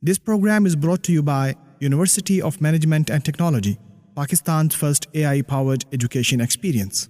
This program is brought to you by University of Management and Technology, Pakistan's first AI-powered education experience.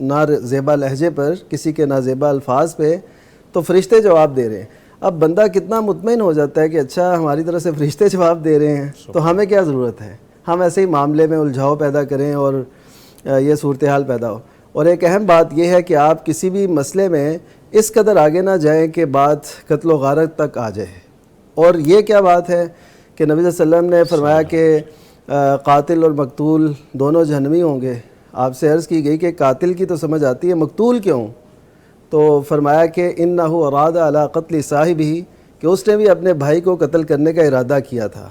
نازیبا لہجے پر، کسی کے نازیبا الفاظ پہ، تو فرشتے جواب دے رہے ہیں۔ اب بندہ کتنا مطمئن ہو جاتا ہے کہ اچھا ہماری طرف سے فرشتے جواب دے رہے ہیں، تو ہمیں کیا ضرورت ہے ہم ایسے ہی معاملے میں الجھاؤ پیدا کریں اور یہ صورتحال پیدا ہو۔ اور ایک اہم بات یہ ہے کہ آپ کسی بھی مسئلے میں اس قدر آگے نہ جائیں کہ بات قتل و غارت تک آ جائے۔ اور یہ کیا بات ہے کہ نبی صلی اللہ علیہ وسلم نے فرمایا کہ قاتل اور مقتول دونوں جہنمی ہوں گے۔ آپ سے عرض کی گئی کہ قاتل کی تو سمجھ آتی ہے، مقتول کیوں؟ تو فرمایا کہ انہ اراد علی قتل صاحبہ، کہ اس نے بھی اپنے بھائی کو قتل کرنے کا ارادہ کیا تھا۔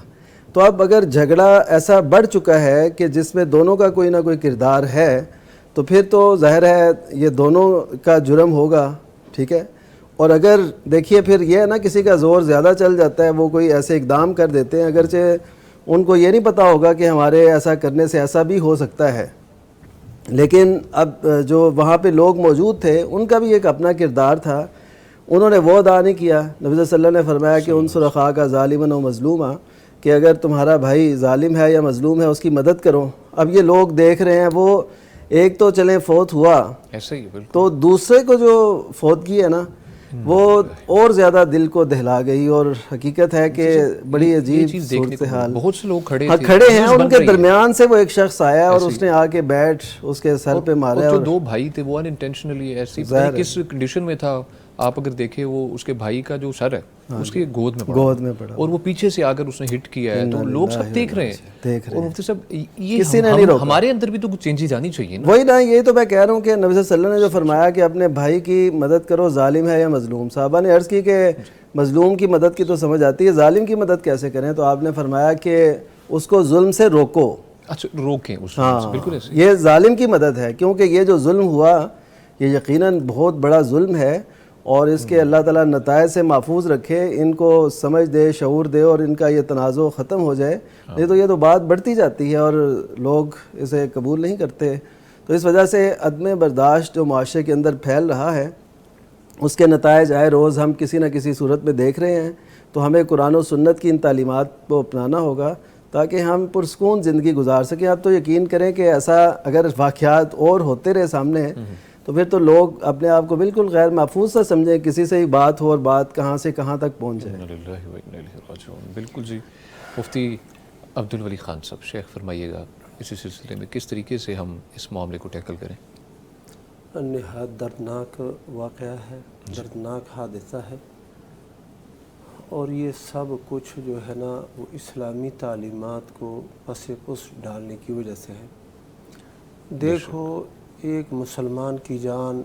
تو اب اگر جھگڑا ایسا بڑھ چکا ہے کہ جس میں دونوں کا کوئی نہ کوئی کردار ہے، تو پھر تو ظاہر ہے یہ دونوں کا جرم ہوگا، ٹھیک ہے۔ اور اگر دیکھیے پھر یہ ہے نا، کسی کا زور زیادہ چل جاتا ہے، وہ کوئی ایسے اقدام کر دیتے ہیں، اگرچہ ان کو یہ نہیں پتہ ہوگا کہ ہمارے ایسا کرنے سے ایسا بھی ہو سکتا ہے، لیکن اب جو وہاں پہ لوگ موجود تھے ان کا بھی ایک اپنا کردار تھا، انہوں نے وہ ادا نہیں کیا۔ نبی صلی اللہ علیہ وسلم نے فرمایا کہ انصر اخاک ظالما و مظلوما، کہ اگر تمہارا بھائی ظالم ہے یا مظلوم ہے اس کی مدد کرو۔ اب یہ لوگ دیکھ رہے ہیں، وہ ایک تو چلیں فوت ہوا، ایسے ہی بالکل، تو دوسرے کو جو فوتگی ہے نا وہ اور زیادہ دل کو دہلا گئی، اور حقیقت ہے کہ بڑی عجیب صورتحال، بہت سے لوگ کھڑے کھڑے ہیں، ان کے درمیان سے وہ ایک شخص آیا اور اس نے آ کے بیٹھ اس کے سر پہ مارا۔ جو دو بھائی تھے وہ انٹینشنلی ایسی کس کنڈیشن میں تھا، آپ اگر دیکھیں وہ اس کے بھائی کا جو سر ہے اس کے گود میں پڑا اور وہ پیچھے سے آ کر اس نے ہٹ کیا ہے، تو لوگ سب دیکھ رہے ہیں۔ اور مفتی صاحب یہ ہمارے اندر بھی تو کچھ چینجز آنی چاہیے نا۔ وہی نا، یہی تو میں کہہ رہا ہوں کہ نبی صلی اللہ علیہ وسلم نے جو فرمایا کہ اپنے بھائی کی مدد کرو، ظالم ہے یا مظلوم۔ صحابہ نے عرض کی کہ مظلوم کی مدد کی تو سمجھ آتی ہے، ظالم کی مدد کیسے کریں؟ تو آپ نے فرمایا کہ اس کو ظلم سے روکو۔ اچھا، روکیں اس ہاں، بالکل ایسے، یہ ظالم کی مدد ہے، کیونکہ یہ جو ظلم ہوا یہ یقیناً بہت بڑا ظلم ہے، اور اس کے اللہ تعالیٰ نتائج سے محفوظ رکھے، ان کو سمجھ دے، شعور دے، اور ان کا یہ تنازع ختم ہو جائے، نہیں تو یہ تو بات بڑھتی جاتی ہے اور لوگ اسے قبول نہیں کرتے۔ تو اس وجہ سے عدم برداشت جو معاشرے کے اندر پھیل رہا ہے، اس کے نتائج آئے روز ہم کسی نہ کسی صورت میں دیکھ رہے ہیں۔ تو ہمیں قرآن و سنت کی ان تعلیمات کو اپنانا ہوگا تاکہ ہم پرسکون زندگی گزار سکیں۔ آپ تو یقین کریں کہ ایسا اگر واقعات اور ہوتے رہے سامنے، تو پھر تو لوگ اپنے آپ کو بالکل غیر محفوظ سا سمجھیں، کسی سے ہی بات ہو اور بات کہاں سے کہاں تک پہنچ جائے۔ بالکل جی۔ مفتی عبدالولی خان صاحب، شیخ فرمائیے گا اسی سلسلے میں کس طریقے سے ہم اس معاملے کو ٹیکل کریں؟ نہایت دردناک واقعہ ہے، دردناک حادثہ ہے، اور یہ سب کچھ جو ہے نا وہ اسلامی تعلیمات کو پس پس ڈالنے کی وجہ سے ہے۔ دیکھو، ایک مسلمان کی جان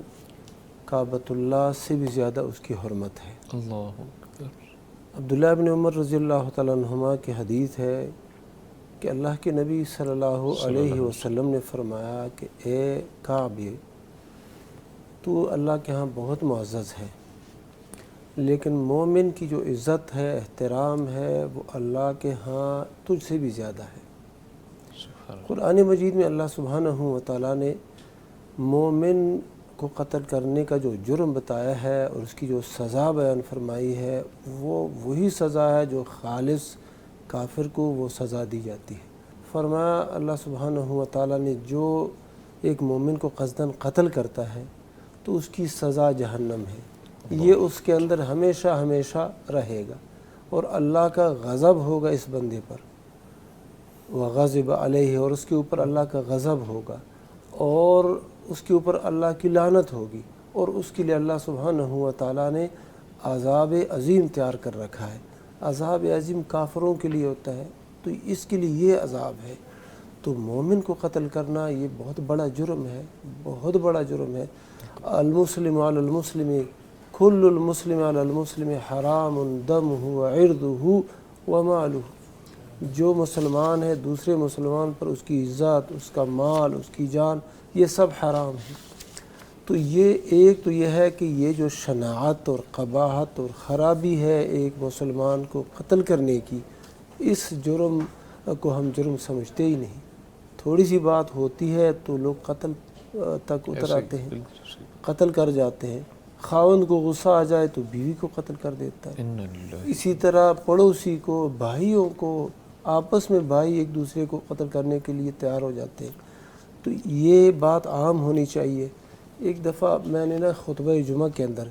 کعبۃ اللہ سے بھی زیادہ اس کی حرمت ہے۔ اللہ اکبر۔ عبداللہ ابن عمر رضی اللہ تعالیٰ عنہما کی حدیث ہے کہ اللہ کے نبی صلی اللہ علیہ وسلم نے فرمایا کہ اے کعب، تو اللہ کے ہاں بہت معزز ہے، لیکن مومن کی جو عزت ہے، احترام ہے، وہ اللہ کے ہاں تجھ سے بھی زیادہ ہے۔ قرآن مجید میں اللہ سبحانہ و تعالیٰ نے مومن کو قتل کرنے کا جو جرم بتایا ہے اور اس کی جو سزا بیان فرمائی ہے، وہ وہی سزا ہے جو خالص کافر کو وہ سزا دی جاتی ہے۔ فرمایا اللہ سبحانہ و تعالیٰ نے، جو ایک مومن کو قصداً قتل کرتا ہے تو اس کی سزا جہنم ہے، یہ اس کے اندر ہمیشہ ہمیشہ رہے گا، اور اللہ کا غضب ہوگا اس بندے پر، وغضب علیہ، اور اس کے اوپر اللہ کا غضب ہوگا، اور اس کے اوپر اللہ کی لعنت ہوگی، اور اس کے لیے اللہ سبحانہ و تعالیٰ نے عذاب عظیم تیار کر رکھا ہے۔ عذاب عظیم کافروں کے لیے ہوتا ہے، تو اس کے لیے یہ عذاب ہے۔ تو مومن کو قتل کرنا یہ بہت بڑا جرم ہے، بہت بڑا جرم ہے۔ المسلم علی المسلم کل المسلم علی المسلم حرام دمہ وعرضہ ومالہ، جو مسلمان ہے دوسرے مسلمان پر اس کی عزت، اس کا مال، اس کی جان، یہ سب حرام ہے۔ تو یہ ایک تو یہ ہے کہ یہ جو شناعت اور قباحت اور خرابی ہے ایک مسلمان کو قتل کرنے کی، اس جرم کو ہم جرم سمجھتے ہی نہیں۔ تھوڑی سی بات ہوتی ہے تو لوگ قتل تک اتر آتے ہیں، قتل کر جاتے ہیں۔ خاوند کو غصہ آ جائے تو بیوی کو قتل کر دیتا ہے، اسی طرح پڑوسی کو، بھائیوں کو، آپس میں بھائی ایک دوسرے کو قتل کرنے کے لیے تیار ہو جاتے ہیں۔ تو یہ بات عام ہونی چاہیے. ایک دفعہ میں نے نا خطبہ جمعہ کے اندر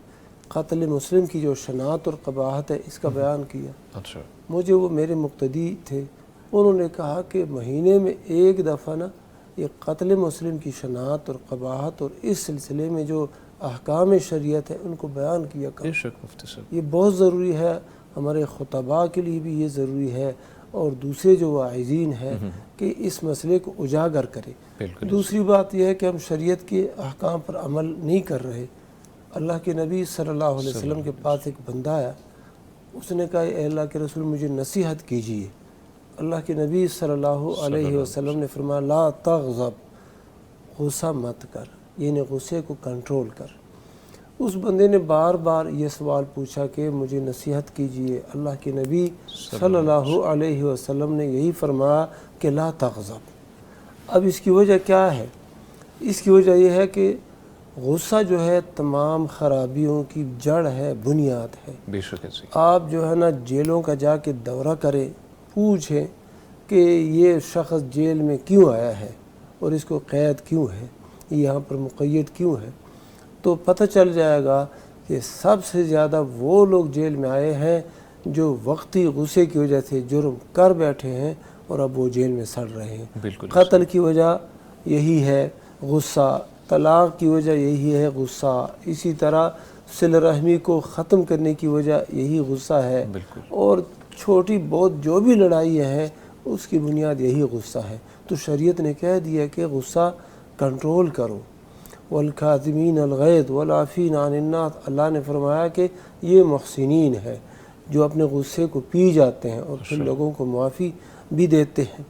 قتل مسلم کی جو شناعت اور قباحت ہے اس کا بیان کیا. اچھا. مجھے وہ میرے مقتدی تھے، انہوں نے کہا کہ مہینے میں ایک دفعہ نا یہ قتل مسلم کی شناعت اور قباحت اور اس سلسلے میں جو احکام شریعت ہے ان کو بیان کیا کرو. بے شک مفتی صاحب. یہ بہت ضروری ہے، ہمارے خطباء کے لیے بھی یہ ضروری ہے، اور دوسرے جو واعظین ہیں کہ اس مسئلے کو اجاگر کرے. بالکل. دوسری بات یہ ہے کہ ہم شریعت کے احکام پر عمل نہیں کر رہے. اللہ کے نبی صلی اللہ علیہ وسلم کے پاس ایک بندہ آیا، اس نے کہا اے اللہ کے رسول مجھے نصیحت کیجیے. اللہ کے نبی صلی اللہ علیہ وسلم نے فرمایا لا تغضب، غصہ مت کر، یعنی غصے کو کنٹرول کر. اس بندے نے بار بار یہ سوال پوچھا کہ مجھے نصیحت کیجیے. اللہ کے نبی صلی اللہ علیہ وسلم نے یہی فرمایا کہ لا تغضب. اب اس کی وجہ کیا ہے؟ اس کی وجہ یہ ہے کہ غصہ جو ہے تمام خرابیوں کی جڑ ہے، بنیاد ہے. بے شک ایسی. آپ جو ہے نا جیلوں کا جا کے دورہ کریں، پوچھیں کہ یہ شخص جیل میں کیوں آیا ہے اور اس کو قید کیوں ہے، یہاں پر مقید کیوں ہے، تو پتہ چل جائے گا کہ سب سے زیادہ وہ لوگ جیل میں آئے ہیں جو وقتی غصے کی وجہ سے جرم کر بیٹھے ہیں اور اب وہ جیل میں سڑ رہے ہیں. بالکل. قتل کی وجہ یہی ہے غصہ، طلاق کی وجہ یہی ہے غصہ، اسی طرح صلہ رحمی کو ختم کرنے کی وجہ یہی غصہ ہے، بالکل. اور چھوٹی بہت جو بھی لڑائیاں ہیں اس کی بنیاد یہی غصہ ہے. تو شریعت نے کہہ دیا کہ غصہ کنٹرول کرو. والکاظمین الغیظ والعافین عن الناس، اللہ نے فرمایا کہ یہ محسنین ہے جو اپنے غصے کو پی جاتے ہیں اور پھر لوگوں کو معافی بھی دیتے ہیں.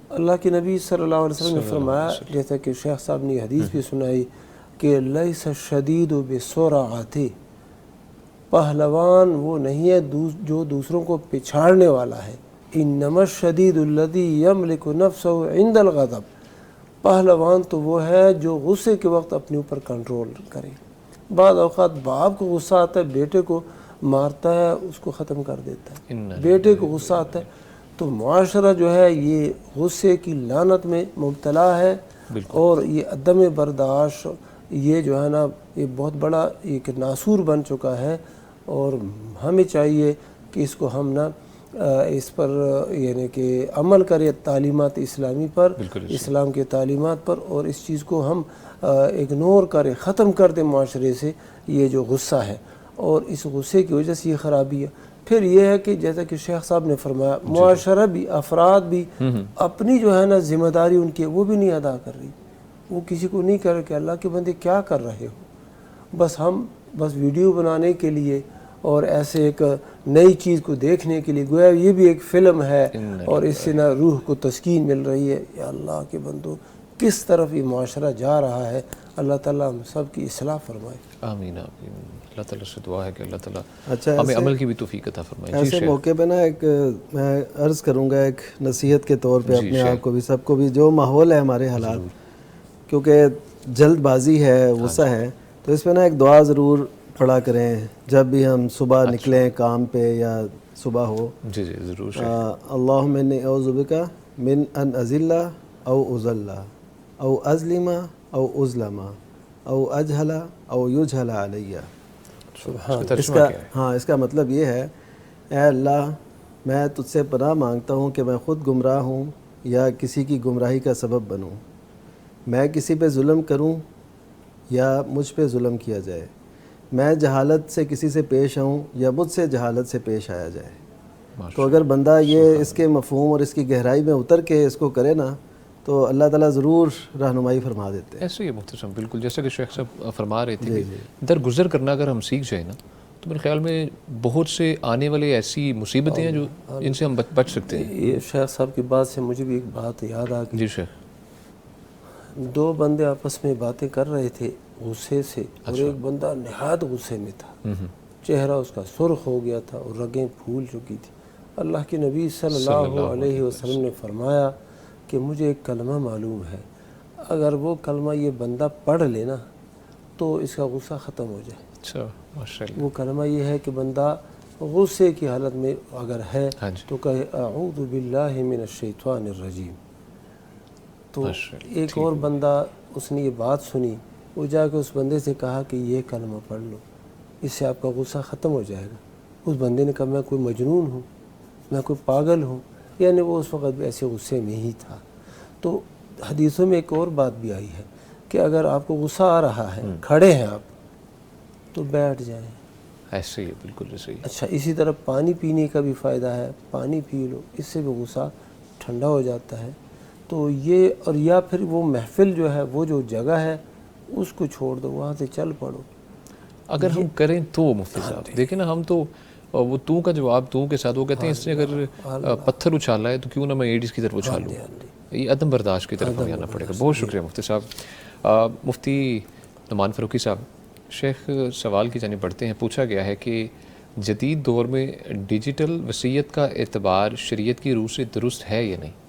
اللہ کے نبی صلی اللہ علیہ وسلم نے فرمایا، جیسا کہ شیخ صاحب نے حدیث بھی سنائی کہ لیس الشدید بسرعۃ، پہلوان وہ نہیں ہے جو دوسروں کو پچھاڑنے والا ہے. انما الشدید الذی یملک نفسہ عند الغضب، پہلوان تو وہ ہے جو غصے کے وقت اپنے اوپر کنٹرول کرے. بعض اوقات باپ کو غصہ آتا ہے، بیٹے کو مارتا ہے، اس کو ختم کر دیتا ہے. بیٹے کو غصہ آتا ہے تو معاشرہ جو ہے یہ غصے کی لعنت میں مبتلا ہے، اور یہ عدم برداشت یہ جو ہے نا یہ بہت بڑا ایک ناسور بن چکا ہے. اور ہمیں چاہیے کہ اس کو ہم نا اس پر یعنی کہ عمل کرے تعلیمات اسلامی پر، اسلام کے تعلیمات پر، اور اس چیز کو ہم اگنور کریں، ختم کر دیں معاشرے سے یہ جو غصہ ہے. اور اس غصے کی وجہ سے یہ خرابی ہے. پھر یہ ہے کہ جیسا کہ شیخ صاحب نے فرمایا معاشرہ بھی، افراد بھی اپنی جو ہے نا ذمہ داری ان کی وہ بھی نہیں ادا کر رہی. وہ کسی کو نہیں کر رہے کہ اللہ کے بندے کیا کر رہے ہو، بس ویڈیو بنانے کے لیے اور ایسے ایک نئی چیز کو دیکھنے کے لیے، گویا یہ بھی ایک فلم ہے اور اس سے نہ روح کو تسکین مل رہی ہے. یا اللہ کے بندو کس طرف یہ معاشرہ جا رہا ہے. اللہ تعالیٰ ہم سب کی اصلاح فرمائے. آمین آمین. اللہ تعالیٰ سے دعا ہے کہ اللہ تعالیٰ اچھا ہمیں عمل کی بھی توفیق عطا فرمائے. ایسے موقع پہ نا ایک میں عرض کروں گا ایک نصیحت کے طور پہ اپنے آپ کو بھی، سب کو بھی، جو ماحول ہے ہمارے حالات، کیونکہ جلد بازی ہے، غصہ ہے، تو اس پہ نا ایک دعا ضرور پڑھا کریں جب بھی ہم صبح نکلیں کام پہ یا صبح ہو. جی جی ضرور. اللہم انی اعوذ بک من ان اذل او اذل او اظلم او اظلم او اجہل او یجہل علی. اس کا مطلب یہ ہے اے اللہ میں تجھ سے پناہ مانگتا ہوں کہ میں خود گمراہ ہوں یا کسی کی گمراہی کا سبب بنوں، میں کسی پہ ظلم کروں یا مجھ پہ ظلم کیا جائے، میں جہالت سے کسی سے پیش آؤں یا مجھ سے جہالت سے پیش آیا جائے. تو اگر بندہ یہ اس کے مفہوم اور اس کی گہرائی میں اتر کے اس کو کرے نا تو اللہ تعالیٰ ضرور رہنمائی فرما دیتے ہیں. ایسے ہی مفتی صاحب بالکل جیسا کہ شیخ صاحب فرما رہے تھے کہ درگزر کرنا اگر ہم سیکھ جائیں نا تو میرے خیال میں بہت سے آنے والے ایسی مصیبتیں ہیں جو ان سے ہم بچ سکتے ہیں. یہ شیخ صاحب کی بات سے مجھے بھی ایک بات یاد آ گئی. جی شیخ. دو بندے آپس میں باتیں کر رہے تھے غصے سے، اور ایک بندہ نہایت غصے میں تھا، چہرہ اس کا سرخ ہو گیا تھا اور رگیں پھول چکی تھی. اللہ کے نبی صلی اللہ علیہ وسلم نے فرمایا کہ مجھے ایک کلمہ معلوم ہے، اگر وہ کلمہ یہ بندہ پڑھ لے نا تو اس کا غصہ ختم ہو جائے. اچھا ماشاءاللہ. وہ کلمہ یہ ہے کہ بندہ غصے کی حالت میں اگر ہے تو کہے اعوذ باللہ من الشیطان الرجیم. تو ایک اور بندہ اس نے یہ بات سنی, وہ جا کے اس بندے سے کہا کہ یہ کلمہ پڑھ لو, اس سے آپ کا غصہ ختم ہو جائے گا. اس بندے نے کہا میں کوئی مجنون ہوں, میں کوئی پاگل ہوں, یعنی وہ اس وقت بھی ایسے غصے میں ہی تھا. تو حدیثوں میں ایک اور بات بھی آئی ہے کہ اگر آپ کو غصہ آ رہا ہے, کھڑے ہیں آپ, تو بیٹھ جائیں. ایسے ہی بالکل ایسے ہی. اچھا, اسی طرح پانی پینے کا بھی فائدہ ہے, پانی پی لو, اس سے بھی غصہ ٹھنڈا ہو جاتا ہے. تو یہ, اور یا پھر وہ محفل جو ہے, وہ جو جگہ ہے اس کو چھوڑ دو, وہاں سے چل پڑو. اگر ہم کریں تو مفتی صاحب دیکھیں نا, ہم تو وہ تو کا جواب تو کے ساتھ, وہ کہتے ہیں اس نے اگر پتھر اچھالا ہے تو کیوں نہ میں ایڈز کی طرف اچھالوں. یہ عدم برداشت کی طرف ہمیں آنا پڑے گا. بہت شکریہ مفتی صاحب. مفتی نعمان فاروقی صاحب, شیخ سوال کی جانب بڑھتے ہیں. پوچھا گیا ہے کہ جدید دور میں ڈیجیٹل وصیت کا اعتبار شریعت کی روح سے درست ہے یا نہیں؟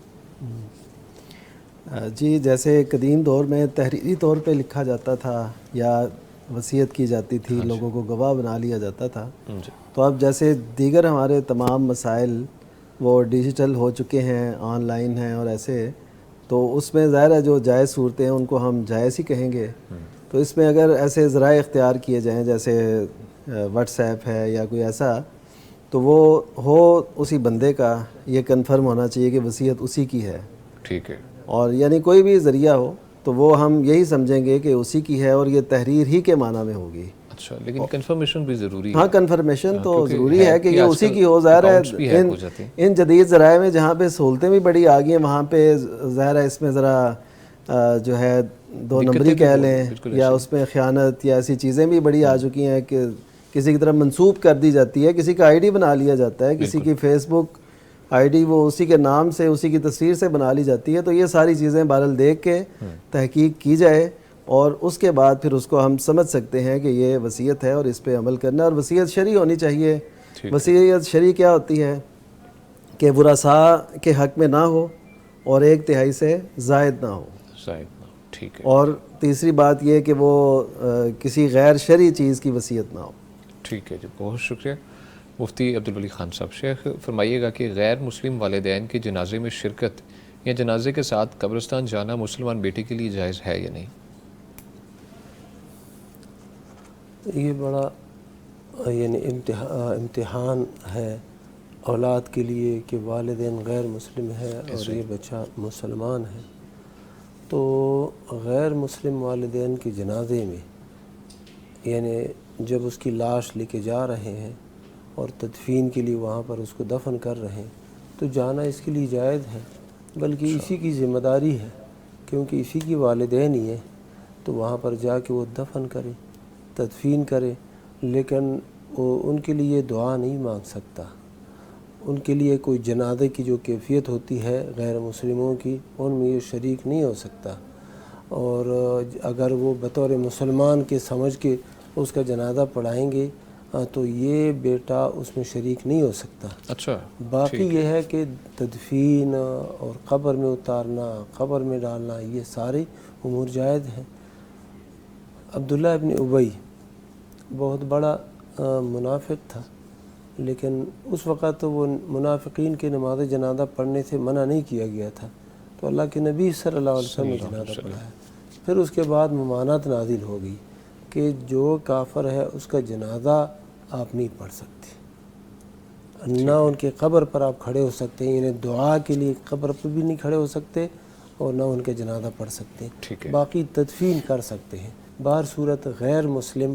جی, جیسے قدیم دور میں تحریری طور پہ لکھا جاتا تھا یا وصیت کی جاتی تھی, لوگوں کو گواہ بنا لیا جاتا تھا, تو اب جیسے دیگر ہمارے تمام مسائل وہ ڈیجیٹل ہو چکے ہیں, آن لائن ہیں اور ایسے, تو اس میں ظاہر ہے جو جائز صورتیں ہیں ان کو ہم جائز ہی کہیں گے. تو اس میں اگر ایسے ذرائع اختیار کیے جائیں جیسے واٹس ایپ ہے یا کوئی ایسا, تو وہ ہو اسی بندے کا, یہ کنفرم ہونا چاہیے کہ وصیت اسی کی ہے. ٹھیک ہے. اور یعنی کوئی بھی ذریعہ ہو تو وہ ہم یہی سمجھیں گے کہ اسی کی ہے اور یہ تحریر ہی کے معنی میں ہوگی. اچھا, لیکن کنفرمیشن بھی ضروری ہے. ہاں, کنفرمیشن تو ضروری ہے کہ یہ اسی کی ہو. ظاہر ہے ان جدید ذرائع میں جہاں پہ سہولتیں بھی بڑی آ گئی ہیں, وہاں پہ ظاہر ہے اس میں ذرا جو ہے دو نمبری کہہ لیں, یا اس میں خیانت یا ایسی چیزیں بھی بڑی آ چکی ہیں کہ کسی کی طرف منسوب کر دی جاتی ہے, کسی کا آئی ڈی بنا لیا جاتا ہے, کسی کی فیس بک آئی ڈی وہ اسی کے نام سے, اسی کی تصویر سے بنا لی جاتی ہے. تو یہ ساری چیزیں بہرحال دیکھ کے تحقیق کی جائے, اور اس کے بعد پھر اس کو ہم سمجھ سکتے ہیں کہ یہ وصیت ہے اور اس پہ عمل کرنا. اور وصیت شرعی ہونی چاہیے. وصیت شرعی کیا ہوتی ہے کہ ورثاء کے حق میں نہ ہو اور 1/3 سے زائد نہ ہو. ٹھیک ہے. اور تیسری بات یہ کہ وہ کسی غیر شرعی چیز کی وصیت نہ ہو. ٹھیک ہے جی, بہت شکریہ. مفتی عبدالولی خان صاحب, شیخ فرمائیے گا کہ غیر مسلم والدین کے جنازے میں شرکت یا جنازے کے ساتھ قبرستان جانا مسلمان بیٹے کے لیے جائز ہے یا نہیں؟ یہ بڑا یعنی امتحان ہے اولاد کے لیے کہ والدین غیر مسلم ہے اور یہ بچہ مسلمان ہے. تو غیر مسلم والدین کے جنازے میں یعنی جب اس کی لاش لے کے جا رہے ہیں اور تدفین کے لیے وہاں پر اس کو دفن کر رہے ہیں, تو جانا اس کے لیے جائز ہے, بلکہ اسی کی ذمہ داری ہے کیونکہ اسی کی والدین ہی ہیں. تو وہاں پر جا کے وہ دفن کرے, تدفین کرے, لیکن وہ ان کے لیے دعا نہیں مانگ سکتا. ان کے لیے کوئی جنازے کی جو کیفیت ہوتی ہے غیر مسلموں کی, ان میں یہ شریک نہیں ہو سکتا. اور اگر وہ بطور مسلمان کے سمجھ کے اس کا جنازہ پڑھائیں گے تو یہ بیٹا اس میں شریک نہیں ہو سکتا. اچھا, باقی یہ ہے کہ تدفین اور قبر میں اتارنا, قبر میں ڈالنا, یہ سارے امور جائز ہیں. عبداللہ ابن ابی بہت بڑا منافق تھا, لیکن اس وقت وہ منافقین کے نماز جنازہ پڑھنے سے منع نہیں کیا گیا تھا, تو اللہ کے نبی صلی اللہ علیہ وسلم نے جنازہ پڑھایا. پھر اس کے بعد ممانعت نازل ہو گئی کہ جو کافر ہے اس کا جنازہ آپ نہیں پڑھ سکتے, نہ ان کے قبر پر آپ کھڑے ہو سکتے ہیں, یعنی دعا کے لیے قبر پر بھی نہیں کھڑے ہو سکتے اور نہ ان کے جنازہ پڑھ سکتے ہیں. باقی تدفین کر سکتے ہیں. بہر صورت غیر مسلم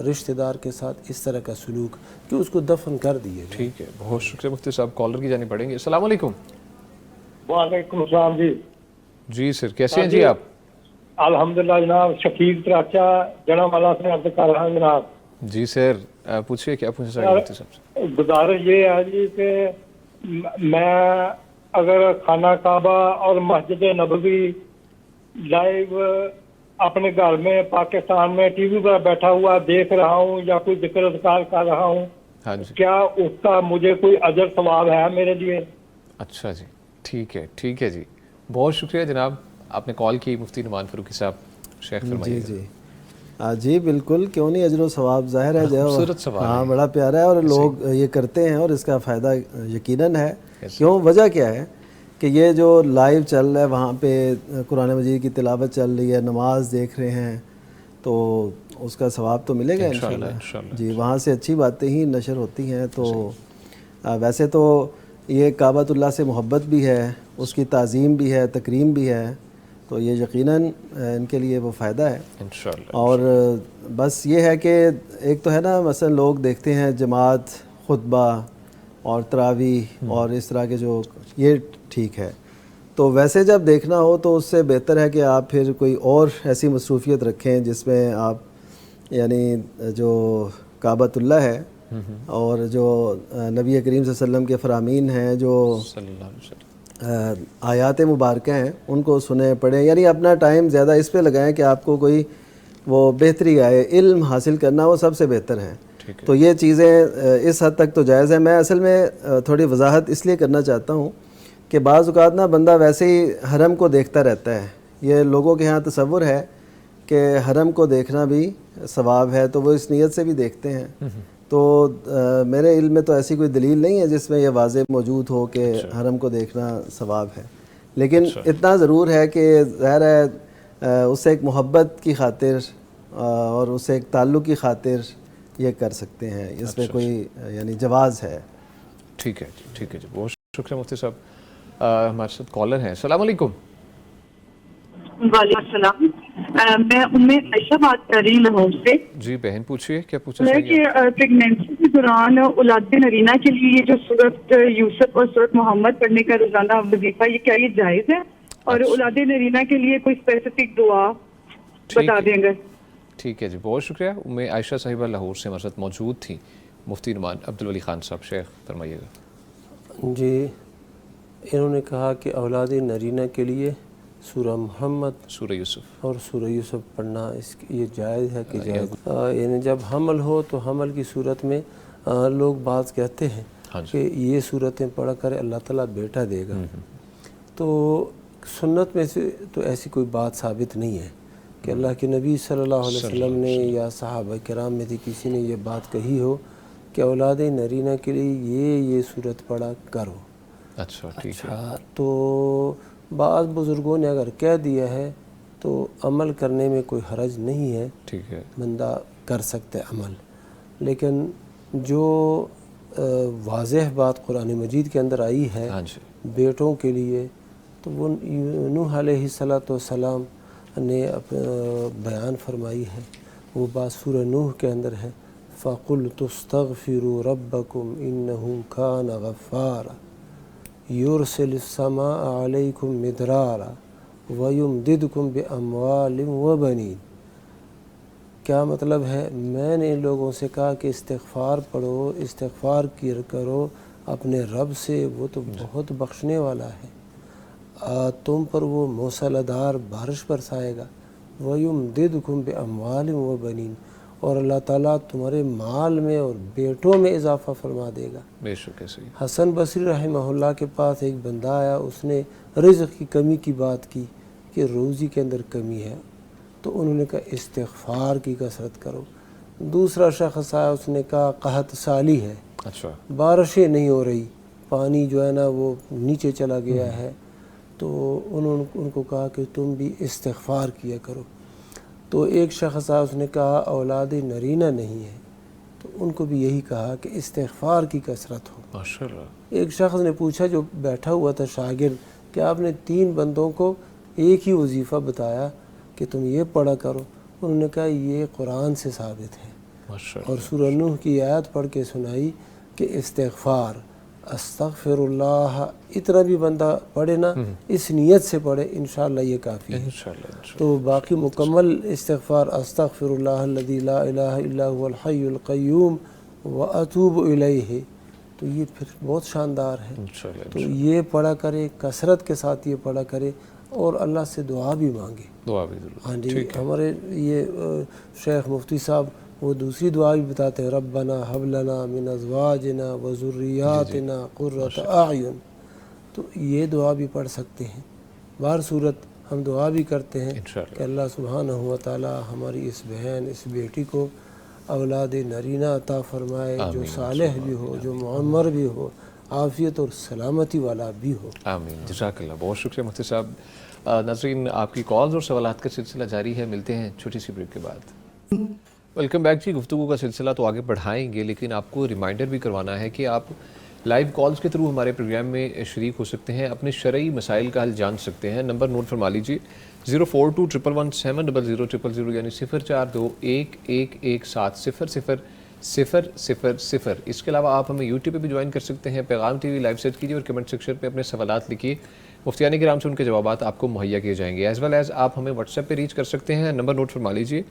رشتہ دار کے ساتھ اس طرح کا سلوک کہ اس کو دفن کر دیے. ٹھیک ہے, بہت شکریہ مفتی صاحب. کالر کی جانب پڑھیں گے. السلام علیکم. وعلیکم السلام جی. جی سر, کیسے ہیں جی آپ؟ الحمدللہ جناب, شفیق تراچا جنم والا سے عرض کر رہا ہوں جناب. جی سر, پوچھئے کیا پوچھنا چاہیں مفتی صاحب سے؟ گزارش یہ ہے جی کہ میں اگر خانہ کعبہ اور مسجد نبوی لائیو اپنے گھر میں پاکستان میں ٹی وی پر بیٹھا ہوا دیکھ رہا ہوں یا کوئی ذکر اذکار کر رہا ہوں, کیا اس کا مجھے کوئی اجر ثواب ہے میرے لیے؟ اچھا جی, ٹھیک ہے. ٹھیک ہے جی, بہت شکریہ جناب, آپ نے کال کی. مفتی نعمان فاروقی صاحب, شیخ فرمائیے. جی بالکل, کیوں نہیں, اجر و ثواب ظاہر ہے جو ہاں بڑا پیارا ہے اور لوگ یہ کرتے ہیں اور اس کا فائدہ یقیناً ہے. کیوں, وجہ کیا ہے کہ یہ جو لائیو چل رہا ہے وہاں پہ قرآن مجید کی تلاوت چل رہی ہے، نماز دیکھ رہے ہیں، تو اس کا ثواب تو ملے گا انشاءاللہ. جی وہاں سے اچھی باتیں ہی نشر ہوتی ہیں. تو ویسے تو یہ کعبۃ اللہ سے محبت بھی ہے، اس کی تعظیم بھی ہے، تکریم بھی ہے، تو یہ یقیناً ان کے لیے وہ فائدہ ہے انشاءاللہ. اور بس یہ ہے کہ ایک تو ہے نا مثلا لوگ دیکھتے ہیں جماعت، خطبہ اور تراویح اور اس طرح کے جو، یہ ٹھیک ہے. تو ویسے جب دیکھنا ہو تو اس سے بہتر ہے کہ آپ پھر کوئی اور ایسی مصروفیت رکھیں جس میں آپ یعنی جو کعبۃ اللہ ہے اور جو نبی کریم صلی اللہ علیہ وسلم کے فرامین ہیں، جو صلی اللہ علیہ وسلم آیات مبارکہ ہیں، ان کو سنیں پڑھیں، یعنی اپنا ٹائم زیادہ اس پہ لگائیں کہ آپ کو کوئی وہ بہتری آئے. علم حاصل کرنا وہ سب سے بہتر ہے. تو یہ چیزیں اس حد تک تو جائز ہے. میں اصل میں تھوڑی وضاحت اس لیے کرنا چاہتا ہوں کہ بعض اوقات نا بندہ ویسے ہی حرم کو دیکھتا رہتا ہے. یہ لوگوں کے ہاں تصور ہے کہ حرم کو دیکھنا بھی ثواب ہے، تو وہ اس نیت سے بھی دیکھتے ہیں. تو میرے علم میں تو ایسی کوئی دلیل نہیں ہے جس میں یہ واضح موجود ہو کہ حرم کو دیکھنا ثواب ہے. لیکن اتنا ضرور ہے کہ ظاہر ہے اس سے ایک محبت کی خاطر اور اس سے ایک تعلق کی خاطر یہ کر سکتے ہیں. اس میں کوئی یعنی جواز ہے. ٹھیک ہے جی، ٹھیک ہے جی، بہت شکریہ مفتی صاحب. ہمارے ساتھ کالر ہیں. السلام علیکم. وعلیکم السلام. میں عائشہ بات کر رہی ہوں لاہور سے. جی بہن پوچھیے، کیا پوچھنا چاہیں گے؟ کہ پریگنینسی کے دوران اولاد نرینہ کے لیے یہ جو سورت یوسف اور سورت محمد پڑھنے کا روزانہ وظیفہ، یہ کیا یہ جائز ہے؟ اور اولاد نرینہ کے لیے کوئی اسپیسیفک دعا بتا دیں گے. ٹھیک ہے جی، بہت شکریہ. عائشہ صاحبہ لاہور سے ہمارے ساتھ موجود تھیں. مفتی نعمان عبدالولی خان صاحب، شیخ فرمائیے گا. جی انہوں نے کہا کہ اولاد نرینہ کے لیے سورہ محمد، سورہ یوسف اور سورہ یوسف پڑھنا یہ جائز ہے کہ جائز؟ یعنی جب حمل ہو تو حمل کی صورت میں لوگ بعض کہتے ہیں کہ یہ صورتیں پڑھ کر اللہ تعالیٰ بیٹا دے گا. تو سنت میں سے تو ایسی کوئی بات ثابت نہیں ہے کہ اللہ کے نبی صلی اللہ علیہ وسلم نے یا صحابہ کرام میں سے کسی نے یہ بات کہی ہو کہ اولاد نرینہ کے لیے یہ صورت پڑھا کرو. اچھا ٹھیک ہے. تو بعض بزرگوں نے اگر کہہ دیا ہے تو عمل کرنے میں کوئی حرج نہیں ہے. ٹھیک ہے، بندہ کر سکتے عمل. لیکن جو واضح بات قرآن مجید کے اندر آئی ہے بیٹوں کے لیے، تو وہ نوح علیہ السلام نے بیان فرمائی ہے. وہ بات سورہ نوح کے اندر ہے، فَقُلْتُ اسْتَغْفِرُوا رَبَّكُمْ إِنَّهُ كَانَ غَفَّارًا يُرْسِلِ السَّمَاءَ عَلَيْكُمْ مِدْرَارًا وَيُمْدِدْكُمْ بِأَمْوَالٍ وَبَنِينَ. کیا مطلب ہے؟ میں نے ان لوگوں سے کہا کہ استغفار پڑھو، استغفار کرو اپنے رب سے، وہ تو بہت بخشنے والا ہے. تم پر وہ موسلادھار بارش برسائے گا. وَيُمْدِدْكُمْ بِأَمْوَالٍ وَبَنِينَ، اور اللہ تعالیٰ تمہارے مال میں اور بیٹوں میں اضافہ فرما دے گا. بے شک ہے. صحیح. حسن بصری رحمہ اللہ کے پاس ایک بندہ آیا، اس نے رزق کی کمی کی بات کی کہ روزی کے اندر کمی ہے. تو انہوں نے کہا استغفار کی کثرت کرو. دوسرا شخص آیا، اس نے کہا قحط سالی ہے، اچھا بارشیں نہیں ہو رہی، پانی جو ہے نا وہ نیچے چلا گیا ہے. تو انہوں نے ان کو کہا کہ تم بھی استغفار کیا کرو. تو ایک شخص آیا، اس نے کہا اولاد نرینہ نہیں ہے. تو ان کو بھی یہی کہا کہ استغفار کی کثرت ہو. ماشاءاللہ. ایک شخص نے پوچھا جو بیٹھا ہوا تھا شاگرد کہ آپ نے 3 بندوں کو ایک ہی وظیفہ بتایا کہ تم یہ پڑھا کرو. انہوں نے کہا یہ قرآن سے ثابت ہے. اور سورہ نوح کی آیت پڑھ کے سنائی کہ استغفار، استغفر اللہ، اتنا بھی بندہ پڑھے نا اس نیت سے پڑھے، انشاءاللہ یہ کافی ہے. تو باقی مکمل استغفار، استغفر اللہ الذی لا الہ الا هو الحی القیوم واتوب الیہ، تو یہ پھر بہت شاندار ہے. تو یہ پڑھا کرے، کثرت کے ساتھ یہ پڑھا کرے، اور اللہ سے دعا بھی مانگے. دعا بھی ضرور. ہاں جی، ہمارے یہ شیخ مفتی صاحب وہ دوسری دعا بھی بتاتے ہیں، ربنا ہب لنا من ازواجنا وذریاتنا قرۃ اعین. تو یہ دعا بھی پڑھ سکتے ہیں. بہر صورت ہم دعا بھی کرتے ہیں کہ اللہ سبحانہ و تعالی ہماری اس بہن، اس بیٹی کو اولاد نرینہ عطا فرمائے، جو صالح بھی ہو، جو معمر بھی ہو، عافیت اور سلامتی والا بھی ہو. آمین. جزاک اللہ. بہت شکریہ مفتی صاحب. ناظرین آپ کی کالز اور سوالات کا سلسلہ جاری ہے. ملتے ہیں چھوٹی سی بریک کے بعد. ویلکم بیک جی. گفتگو کا سلسلہ تو آگے بڑھائیں گے لیکن آپ کو ریمائنڈر بھی کروانا ہے کہ آپ لائیو کالز کے تھرو ہمارے پروگرام میں شریک ہو سکتے ہیں, اپنے شرعی مسائل کا حل جان سکتے ہیں. نمبر نوٹ فرما لیجیے 0421170000 یعنی 0421111700. اس کے علاوہ آپ ہمیں یوٹیوب پہ بھی جوائن کر سکتے ہیں. پیغام ٹی وی لائیو سرچ کیجیے اور کمنٹ سیکشن پہ اپنے سوالات لکھیے. مفتیان کرام سے ان کے جوابات آپ کو مہیا کیے جائیں گے. ایز ویل ایز آپ ہمیں واٹس ایپ پہ ریچ کر سکتے ہیں. نمبر نوٹ فرما لیجیے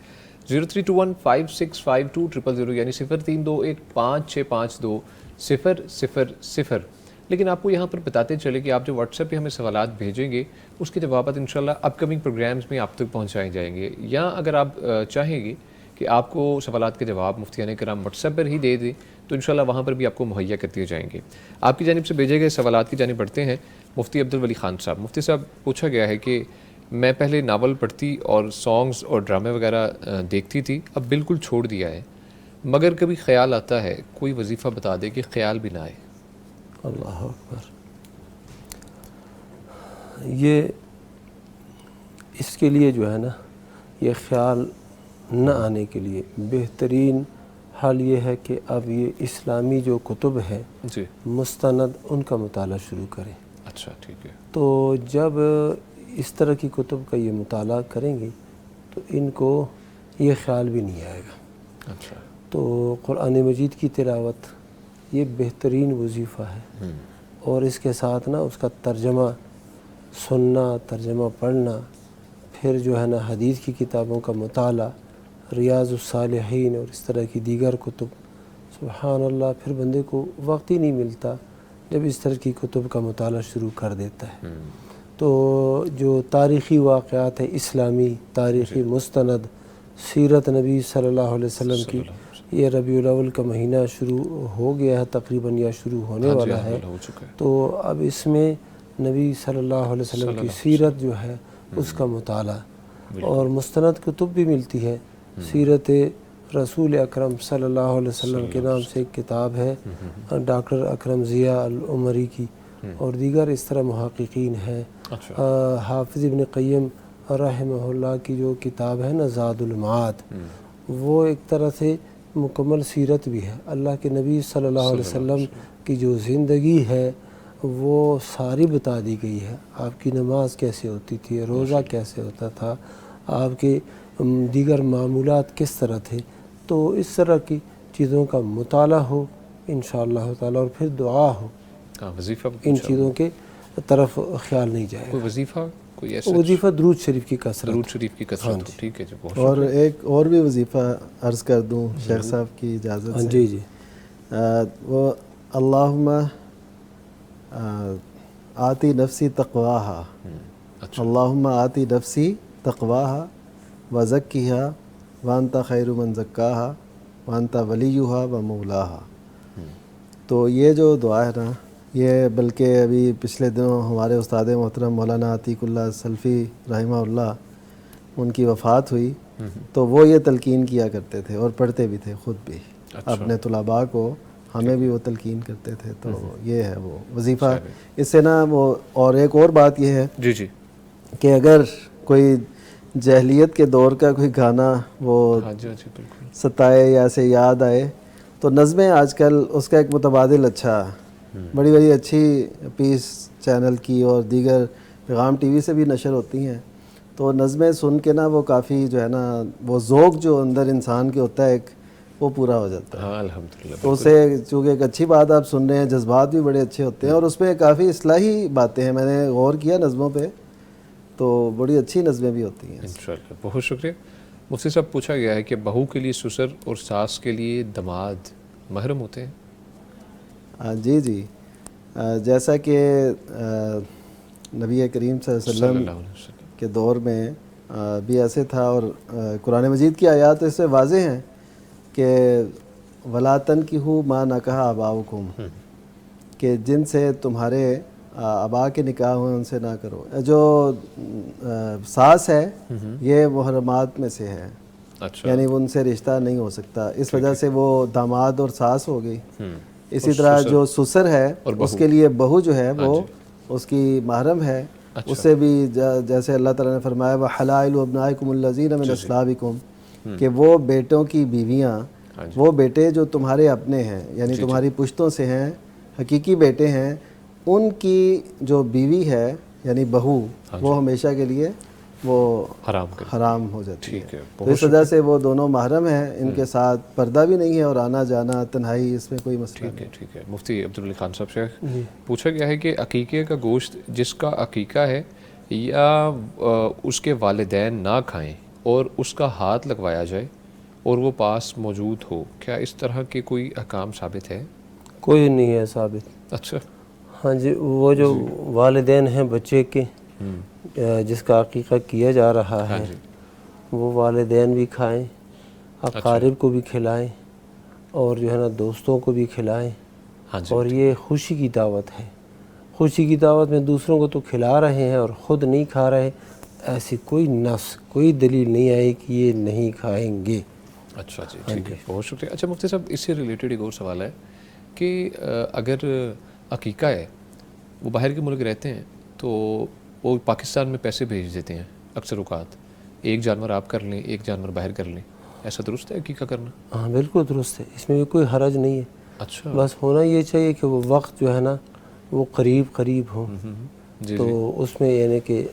0321565200 یعنی 0321565200. لیکن آپ کو یہاں پر بتاتے چلے کہ آپ جو واٹس ایپ پہ ہمیں سوالات بھیجیں گے اس کے جوابات انشاءاللہ اپ کمنگ پروگرامز میں آپ تک پہنچائے جائیں گے. یا اگر آپ چاہیں گے کہ آپ کو سوالات کے جواب مفتیان کرام واٹس ایپ پر ہی دے دیں تو انشاءاللہ وہاں پر بھی آپ کو مہیا کر دیے جائیں گے. آپ کی جانب سے بھیجے گئے سوالات کی جانب بڑھتے ہیں. مفتی عبدالولی خان صاحب. مفتی صاحب پوچھا گیا ہے کہ میں پہلے ناول پڑھتی اور سانگز اور ڈرامے وغیرہ دیکھتی تھی, اب بالکل چھوڑ دیا ہے, مگر کبھی خیال آتا ہے کوئی وظیفہ بتا دے کہ خیال بھی نہ آئے. اللہ اکبر. یہ اس کے لیے جو ہے نا, یہ خیال نہ آنے کے لیے بہترین حال یہ ہے کہ اب یہ اسلامی جو کتب ہے جی مستند ان کا مطالعہ شروع کریں. اچھا ٹھیک ہے. تو جب اس طرح کی کتب کا یہ مطالعہ کریں گے تو ان کو یہ خیال بھی نہیں آئے گا. اچھا. تو قرآن مجید کی تلاوت یہ بہترین وظیفہ ہے, اور اس کے ساتھ نا اس کا ترجمہ سننا, ترجمہ پڑھنا, پھر جو ہے نا حدیث کی کتابوں کا مطالعہ, ریاض الصالحین اور اس طرح کی دیگر کتب. سبحان اللہ, پھر بندے کو وقت ہی نہیں ملتا جب اس طرح کی کتب کا مطالعہ شروع کر دیتا ہے. تو جو تاریخی واقعات ہیں اسلامی, تاریخی مستند, سیرت نبی صلی اللہ علیہ وسلم کی, یہ ربیع الاول کا مہینہ شروع ہو گیا ہے تقریباً یا شروع ہونے والا ہے. تو اب اس میں نبی صلی اللہ علیہ وسلم کی سیرت جو ہے اس کا مطالعہ, اور مستند کتب بھی ملتی ہے. سیرت رسول اکرم صلی اللہ علیہ وسلم کے نام سے ایک کتاب ہے ڈاکٹر اکرم ضیاء العمری کی, اور دیگر اس طرح محققین ہیں. حافظ ابن قیم رحمہ اللہ کی جو کتاب ہے نا زاد المعاد, وہ ایک طرح سے مکمل سیرت بھی ہے. اللہ کے نبی صلی اللہ علیہ وسلم کی جو زندگی ہے وہ ساری بتا دی گئی ہے. آپ کی نماز کیسے ہوتی تھی, روزہ کیسے ہوتا تھا, آپ کے دیگر معمولات کس طرح تھے. تو اس طرح کی چیزوں کا مطالعہ ہو انشاءاللہ تعالی, اور پھر دعا ہو. وظیفہ ان چیزوں کے طرف خیال نہیں جائے. کوئی وظیفہ, کوئی ایسا وظیفہ درود شریف کی کثرت. درود شریف کی کثرت. ٹھیک ہے جی. اور ایک اور بھی وظیفہ عرض کر دوں شیخ صاحب کی اجازت سے. جی جی. وہ اللہم آتی نفسی تقواہا, اللہم آتی نفسی تقواہا وزکیہا وانتا خیر من زکاہا وانتا ولیہا ومولاہا. تو یہ جو دعا ہے نا, یہ بلکہ ابھی پچھلے دنوں ہمارے استاد محترم مولانا عتیق اللہ سلفی رحمہ اللہ ان کی وفات ہوئی, تو وہ یہ تلقین کیا کرتے تھے اور پڑھتے بھی تھے خود بھی اپنے طلباء کو, ہمیں بھی وہ تلقین کرتے تھے. تو یہ ہے وہ وظیفہ. اس سے نا وہ, اور ایک اور بات یہ ہے جی جی کہ اگر کوئی جاہلیت کے دور کا کوئی گانا وہ ستائے یا سے یاد آئے تو نظمیں آج کل اس کا ایک متبادل اچھا بڑی بڑی اچھی پیس چینل کی اور دیگر پیغام ٹی وی سے بھی نشر ہوتی ہیں. تو نظمیں سن کے نا وہ کافی جو ہے نا وہ ذوق جو اندر انسان کے ہوتا ہے ایک, وہ پورا ہو جاتا ہے. ہاں الحمدللہ. تو اسے چونکہ ایک اچھی بات آپ سن رہے ہیں, جذبات بھی بڑے اچھے ہوتے ہیں, اور اس میں کافی اصلاحی باتیں ہیں. میں نے غور کیا نظموں پہ, تو بڑی اچھی نظمیں بھی ہوتی ہیں. انشاءاللہ. بہت شکریہ. مفتی صاحب پوچھا گیا ہے کہ بہو کے لیے سسر اور ساس کے لیے دماد محرم ہوتے ہیں؟ جی جی, جیسا کہ نبی کریم صلی اللہ علیہ وسلم کے دور میں بھی ایسے تھا, اور قرآن مجید کی آیات اس سے واضح ہیں کہ وَلَا تَنْكِحُوا مَا نَكَحَ آبَاؤُكُمْ, کہ جن سے تمہارے آبا کے نکاح ہوئے ان سے نہ کرو. جو ساس ہے یہ محرمات میں سے ہے, یعنی ان سے رشتہ نہیں ہو سکتا. اس وجہ سے وہ داماد اور ساس ہو گئی. اسی طرح جو سسر ہے اس کے لیے بہو جو ہے وہ اس کی محرم ہے، اسے بھی جیسے اللہ تعالیٰ نے فرمایا وَحَلَائِلُ أَبْنَائِكُمُ الَّذِينَ مِنْ أَصْلَابِكُمْ، کہ وہ بیٹوں کی بیویاں، وہ بیٹے جو تمہارے اپنے ہیں یعنی تمہاری پشتوں سے ہیں، حقیقی بیٹے ہیں، ان کی جو بیوی ہے یعنی بہو وہ ہمیشہ کے لیے وہ حرام ہو جاتی ہے۔ تو اس وجہ سے وہ دونوں محرم ہیں، ان کے ساتھ پردہ بھی نہیں ہے اور آنا جانا تنہائی اس میں کوئی مسئلہ نہیں۔ ٹھیک ہے۔ مفتی عبدالعلی خان صاحب شیخ، پوچھا گیا ہے کہ عقیقے کا گوشت جس کا عقیقہ ہے یا اس کے والدین نہ کھائیں اور اس کا ہاتھ لگوایا جائے اور وہ پاس موجود ہو، کیا اس طرح کے کوئی احکام ثابت ہے؟ کوئی نہیں ہے ثابت۔ اچھا، ہاں جی، وہ جو والدین ہیں بچے کے جس کا عقیقہ کیا جا رہا ہے وہ والدین بھی کھائیں، اقارب کو بھی کھلائیں اور جو ہے نا دوستوں کو بھی کھلائیں، اور یہ خوشی کی دعوت ہے۔ خوشی کی دعوت میں دوسروں کو تو کھلا رہے ہیں اور خود نہیں کھا رہے، ایسی کوئی نص کوئی دلیل نہیں آئی کہ یہ نہیں کھائیں گے۔ اچھا جی، ٹھیک ہے، بہت شکریہ۔ اچھا مفتی صاحب، اس سے ریلیٹڈ ایک اور سوال ہے کہ اگر عقیقہ ہے، وہ باہر کے ملک رہتے ہیں تو وہ پاکستان میں پیسے بھیج دیتے ہیں اکثر اوقات، ایک جانور آپ کر لیں ایک جانور باہر کر لیں، ایسا درست ہے عقیقہ کرنا؟ ہاں بالکل درست ہے، اس میں بھی کوئی حرج نہیں ہے۔ اچھا، بس ہونا یہ چاہیے کہ وہ وقت جو ہے نا وہ قریب ہو، تو اس میں یعنی کہ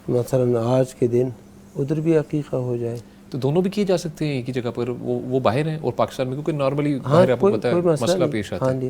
مثلا آج کے دن ادھر بھی عقیقہ ہو جائے، تو دونوں بھی کیے جا سکتے ہیں ایک ہی جگہ پر، وہ باہر ہیں اور پاکستان میں، کیونکہ نارملی باہر آپ کو پتہ ہے مسئلہ پیش آتا ہے۔ ہاں جی،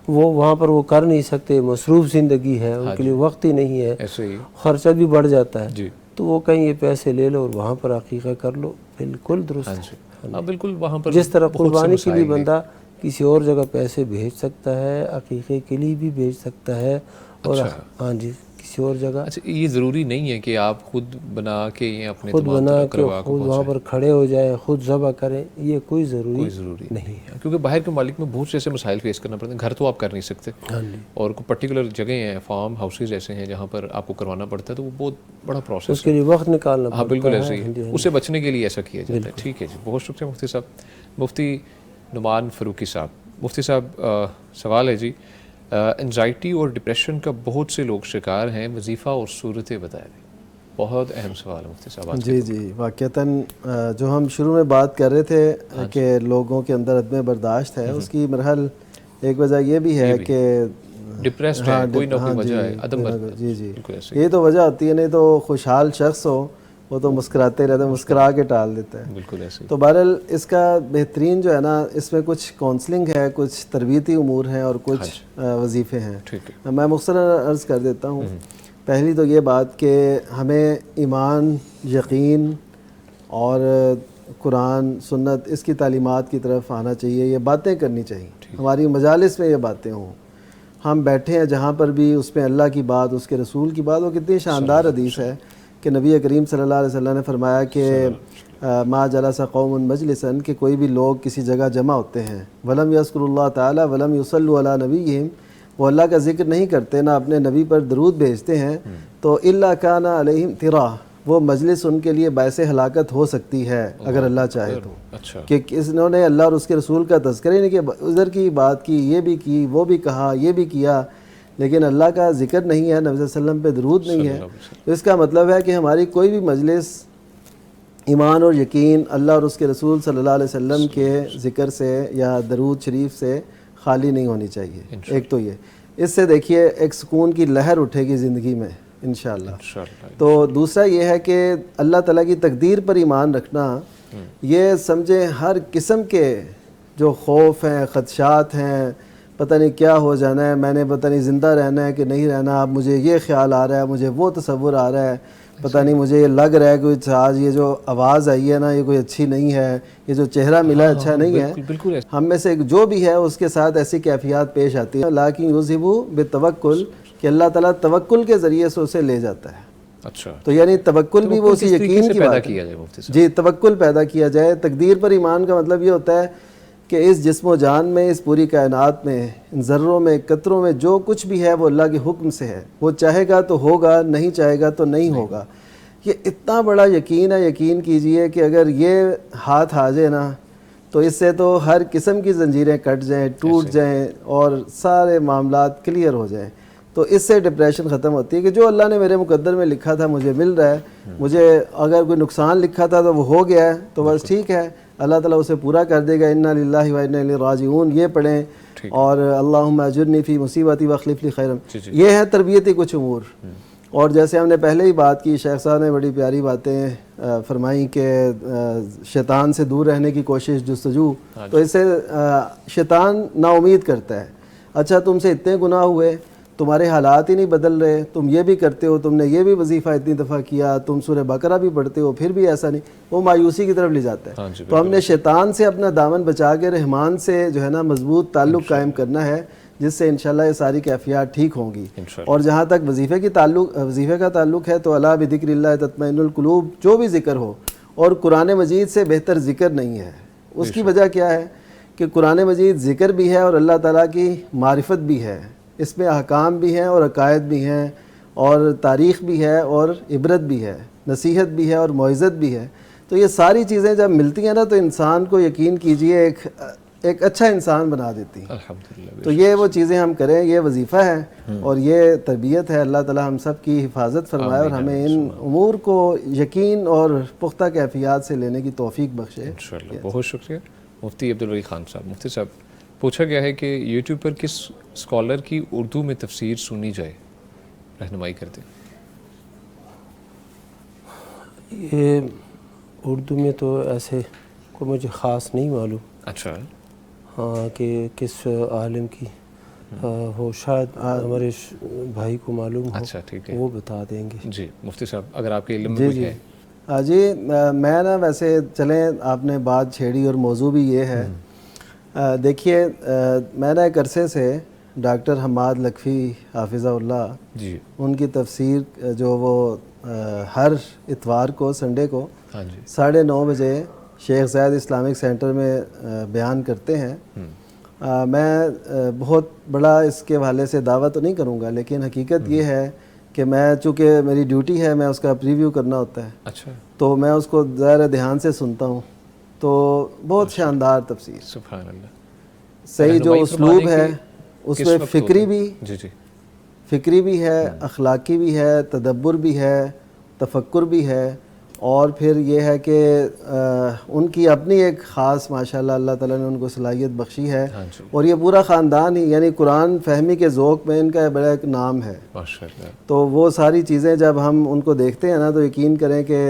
وہ وہاں پر وہ کر نہیں سکتے، مصروف زندگی ہے، ان کے لیے وقت ہی نہیں ہے، ایسے ہی خرچہ بھی بڑھ جاتا ہے، جی، تو وہ کہیں یہ پیسے لے لو اور وہاں پر عقیقہ کر لو، بالکل درست ہے۔ ہاں بالکل، وہاں پر جس طرح قربانی کے لیے بندہ کسی اور جگہ پیسے بھیج سکتا ہے، عقیقے کے لیے بھی بھیج سکتا ہے، اور ہاں جی کسی اور جگہ۔ اچھا، یہ ضروری نہیں ہے کہ آپ خود بنا کے یہ اپنے خود بنا کے خود وہاں پر کھڑے ہو جائیں، خود ذبح کریں، یہ کوئی ضروری نہیں ہے، کیونکہ باہر کے ممالک میں بہت سے ایسے مسائل فیس کرنا پڑتے ہیں، گھر تو آپ کر نہیں سکتے، اور کوئی پرٹیکولر جگہیں ہیں، فارم ہاؤسز ایسے ہیں جہاں پر آپ کو کروانا پڑتا ہے، تو وہ بہت بڑا پروسیس ہے، اس کے لیے وقت نکالنا پڑتا ہے۔ ہاں بالکل ایسے ہی، اس سے بچنے کے لیے ایسا کیا جاتا ہے۔ ٹھیک ہے جی، بہت شکریہ مفتی صاحب۔ مفتی نعمان فاروقی صاحب، مفتی صاحب سوال ہے جی، انزائٹی اور ڈپریشن کا بہت سے لوگ شکار ہیں، وظیفہ اور صورتیں بتائیں۔ بہت اہم سوال ہے مفتی صاحب۔ جی واقعتاً جو ہم شروع میں بات کر رہے تھے کہ لوگوں کے اندر عدم برداشت ہے، اس کی مرحل ایک وجہ یہ بھی ہے کہ ڈپریسڈ ہے، کوئی نہ کوئی وجہ ہے، عدم برداشت۔ جی یہ تو وجہ ہوتی ہے، نہیں تو خوشحال شخص ہو وہ تو مسکراتے رہتے ہیں، مسکرا کے ٹال دیتا ہے، بالکل ایسے۔ تو بہرحال اس کا بہترین جو ہے نا، اس میں کچھ کونسلنگ ہے، کچھ تربیتی امور ہیں اور کچھ وظیفے ہیں۔ میں مختصراً عرض کر دیتا ہوں۔ پہلی تو یہ بات کہ ہمیں ایمان، یقین اور قرآن سنت اس کی تعلیمات کی طرف آنا چاہیے، یہ باتیں کرنی چاہیے، ہماری مجالس میں یہ باتیں ہوں، ہم بیٹھے ہیں جہاں پر بھی اس میں اللہ کی بات، اس کے رسول کی بات۔ وہ کتنی شاندار حدیث ہے کہ نبی کریم صلی اللہ علیہ وسلم نے فرمایا کہ ما جلس قوم مجلسا، کہ کوئی بھی لوگ کسی جگہ جمع ہوتے ہیں، ولم یذکر اللہ تعالی ولم یصلوا علی نبیہم، وہ اللہ کا ذکر نہیں کرتے، نہ اپنے نبی پر درود بھیجتے ہیں، تو الا کان علیہم طرا، وہ مجلس ان کے لیے باعث ہلاکت ہو سکتی ہے اگر اللہ چاہے تو، کہ انہوں نے اللہ اور اس کے رسول کا تذکرہ ہی نہیں کیا، ادھر کی بات کی، یہ بھی کی، وہ بھی کہا، یہ بھی کیا، لیکن اللہ کا ذکر نہیں ہے، نبی صلی اللہ علیہ وسلم پہ درود نہیں ہے۔ تو اس کا مطلب ہے کہ ہماری کوئی بھی مجلس ایمان اور یقین، اللہ اور اس کے رسول صلی اللہ علیہ وسلم کے ذکر سے یا درود شریف سے خالی نہیں ہونی چاہیے۔ ایک تو یہ، اس سے دیکھیے ایک سکون کی لہر اٹھے گی زندگی میں انشاءاللہ۔ تو دوسرا یہ ہے کہ اللہ تعالیٰ کی تقدیر پر ایمان رکھنا، یہ سمجھیں ہر قسم کے جو خوف ہیں، خدشات ہیں، پتہ نہیں کیا ہو جانا ہے، میں نے پتہ نہیں زندہ رہنا ہے کہ نہیں رہنا، اب مجھے یہ خیال آ رہا ہے، مجھے وہ تصور آ رہا ہے، پتہ نہیں مجھے یہ لگ رہا ہے کہ آج یہ جو آواز آئی ہے نا یہ کوئی اچھی نہیں ہے، یہ جو چہرہ ملا اچھا نہیں ہے۔ ہم میں سے جو بھی ہے اس کے ساتھ ایسی کیفیات پیش آتی ہیں، لیکن یذہبوا بالتوکل، کہ اللہ تعالیٰ توکل کے ذریعے سے اسے لے جاتا ہے۔ اچھا، تو یعنی توکل بھی وہ اسی یقین کی بات ہے۔ جی، توکل پیدا کیا جائے۔ تقدیر پر ایمان کا مطلب یہ ہوتا ہے کہ اس جسم و جان میں، اس پوری کائنات میں، ان ذروں میں، قطروں میں جو کچھ بھی ہے وہ اللہ کے حکم سے ہے، وہ چاہے گا تو ہوگا، نہیں چاہے گا تو نہیں ہوگا۔ یہ اتنا بڑا یقین ہے، یقین کیجئے کہ اگر یہ ہاتھ آ جائے نا تو اس سے تو ہر قسم کی زنجیریں کٹ جائیں, ٹوٹ جائیں اور سارے معاملات کلیئر ہو جائیں. تو اس سے ڈپریشن ختم ہوتی ہے کہ جو اللہ نے میرے مقدر میں لکھا تھا مجھے مل رہا ہے, مجھے اگر کوئی نقصان لکھا تھا تو وہ ہو گیا ہے تو بس ٹھیک ہے, اللہ تعالیٰ اسے پورا کر دے گا. انا للہ و انا الیہ راجعون یہ پڑھیں, اور اللہم اجرنی فی مصیبتی واخلف لی خیرا. یہ ہے تربیتی کچھ امور. اور جیسے ہم نے پہلے ہی بات کی, شیخ صاحب نے بڑی پیاری باتیں فرمائیں کہ شیطان سے دور رہنے کی کوشش, جستجو. تو اس سے شیطان نا امید کرتا ہے, اچھا تم سے اتنے گناہ ہوئے, تمہارے حالات ہی نہیں بدل رہے, تم یہ بھی کرتے ہو, تم نے یہ بھی وظیفہ اتنی دفعہ کیا, تم سورہ بقرہ بھی پڑھتے ہو, پھر بھی ایسا نہیں, وہ مایوسی کی طرف لے جاتا ہے. تو ہم نے شیطان سے اپنا دامن بچا کے رحمان سے جو ہے نا مضبوط تعلق قائم کرنا ہے, جس سے انشاءاللہ یہ ساری کیفیات ٹھیک ہوں گی. اور جہاں تک وظیفے کا تعلق ہے تو الا بذکر اللہ تطمئن القلوب, جو بھی ذکر ہو, اور قرآن مجید سے بہتر ذکر نہیں ہے. اس کی وجہ کیا ہے کہ قرآن مجید ذکر بھی ہے اور اللہ تعالیٰ کی معرفت بھی ہے, اس میں احکام بھی ہیں اور عقائد بھی ہیں, اور تاریخ بھی ہے اور عبرت بھی ہے, نصیحت بھی ہے اور موعظت بھی ہے. تو یہ ساری چیزیں جب ملتی ہیں نا تو انسان کو یقین کیجئے ایک اچھا انسان بنا دیتی ہیں. الحمدللہ. تو یہ وہ چیزیں ہم کریں, یہ وظیفہ ہے اور یہ تربیت ہے. اللہ تعالیٰ ہم سب کی حفاظت فرمائے اور ہمیں ان امور کو یقین اور پختہ کیفیات سے لینے کی توفیق بخشے انشاءاللہ. بہت شکریہ مفتی عبدالولی خان صاحب. مفتی صاحب, پوچھا گیا ہے کہ یوٹیوب پر کس اسکالر کی اردو میں تفسیر سنی جائے, رہنمائی کرتے. یہ اردو میں تو ایسے کوئی مجھے خاص نہیں معلوم. اچھا. ہاں کہ کس عالم کی ہو, شاید ہمارے بھائی کو معلوم ہو. اچھا ٹھیک ہے, وہ بتا دیں گے. جی مفتی صاحب اگر آپ کے علم میں کوئی ہے. جی میں نا ویسے چلیں آپ نے بات چھیڑی اور موضوع بھی یہ ہے. دیکھیے میں نے ایک عرصے سے ڈاکٹر حماد لکھوی حافظہ اللہ, جی ان کی تفسیر جو وہ ہر اتوار کو سنڈے کو 9:30 بجے شیخ زید اسلامک سینٹر میں بیان کرتے ہیں. میں بہت بڑا اس کے حوالے سے دعویٰ تو نہیں کروں گا, لیکن حقیقت یہ ہے کہ میں چونکہ میری ڈیوٹی ہے, میں اس کا پریویو کرنا ہوتا ہے. اچھا. تو میں اس کو ظاہر دھیان سے سنتا ہوں. تو بہت شاندار تفسیر, سبحان اللہ. صحیح جو اسلوب ہے اس میں فکری بھی, جی جی فکری بھی ہے, اخلاقی بھی ہے, تدبر بھی ہے, تفکر بھی ہے, اور پھر یہ ہے کہ ان کی اپنی ایک خاص ماشاءاللہ اللہ تعالیٰ نے ان کو صلاحیت بخشی ہے. اور یہ پورا خاندان ہی, یعنی قرآن فہمی کے ذوق میں ان کا بڑا ایک نام ہے ماشاءاللہ. تو وہ ساری چیزیں جب ہم ان کو دیکھتے ہیں نا تو یقین کریں کہ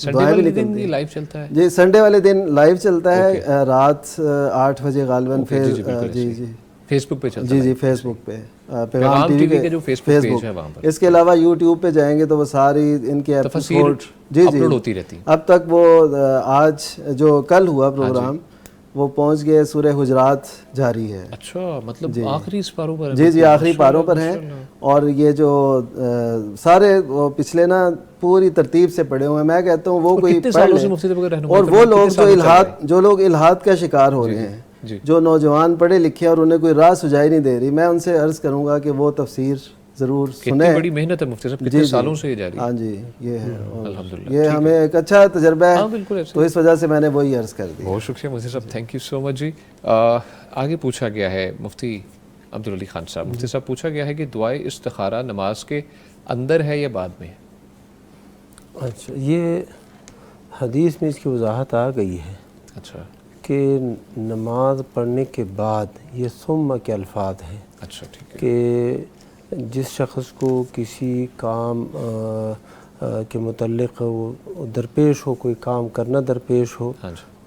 دعائیں بھی نکلتی ہیں. لائیو چلتا ہے جی, سنڈے والے دن لائیو چلتا ہے رات 8 بجے غالباً. جی جی فیس بک پہ چلتا ہے. جی فیس بک پہ, پیغام ٹی وی کے جو فیس بک ہے وہاں پر. اس کے علاوہ یوٹیوب پہ جائیں گے تو وہ ساری ان کے ایپیسوڈ اپلوڈ ہوتی رہتی ہیں. اب تک وہ آج جو کل ہوا پروگرام وہ پہنچ گئے سورہ حجرات جاری ہے. اچھا, مطلب آخری پاروں پر. جی جی آخری پاروں پر ہیں. اور یہ جو سارے وہ پچھلے نا پوری ترتیب سے پڑھے ہوئے ہیں. میں کہتا ہوں وہ کوئی پڑھ لیں. اور وہ لوگ جو لوگ الحاد کا شکار ہو رہے ہیں, جو نوجوان پڑھے لکھے اور انہیں کوئی راہ سجائی نہیں دے رہی, میں ان سے عرض کروں گا کہ وہ تفسیر ضرور سنیں. بڑی محنت ہے مفتی صاحب, کتنے سالوں سے یہ جاری ہے. ہاں جی یہ ہے, الحمدللہ. یہ ہمیں ایک اچھا تجربہ ہے, تو اس وجہ سے میں نے وہی عرض کر دی. بہت شکریہ مفتی صاحب, تھینک یو سو مچ. جی آگے پوچھا گیا ہے مفتی عبدالولی خان صاحب. مفتی صاحب پوچھا گیا ہے کہ دعائے استخارہ نماز کے اندر ہے یا بعد میں ہے؟ اچھا, یہ حدیث میں اس کی وضاحت آ گئی ہے. اچھا, کہ نماز پڑھنے کے بعد یہ ثم کے الفاظ ہیں. اچھا ٹھیک ہے. کہ جس شخص کو کسی کام کے متعلق درپیش ہو, کوئی کام کرنا درپیش ہو,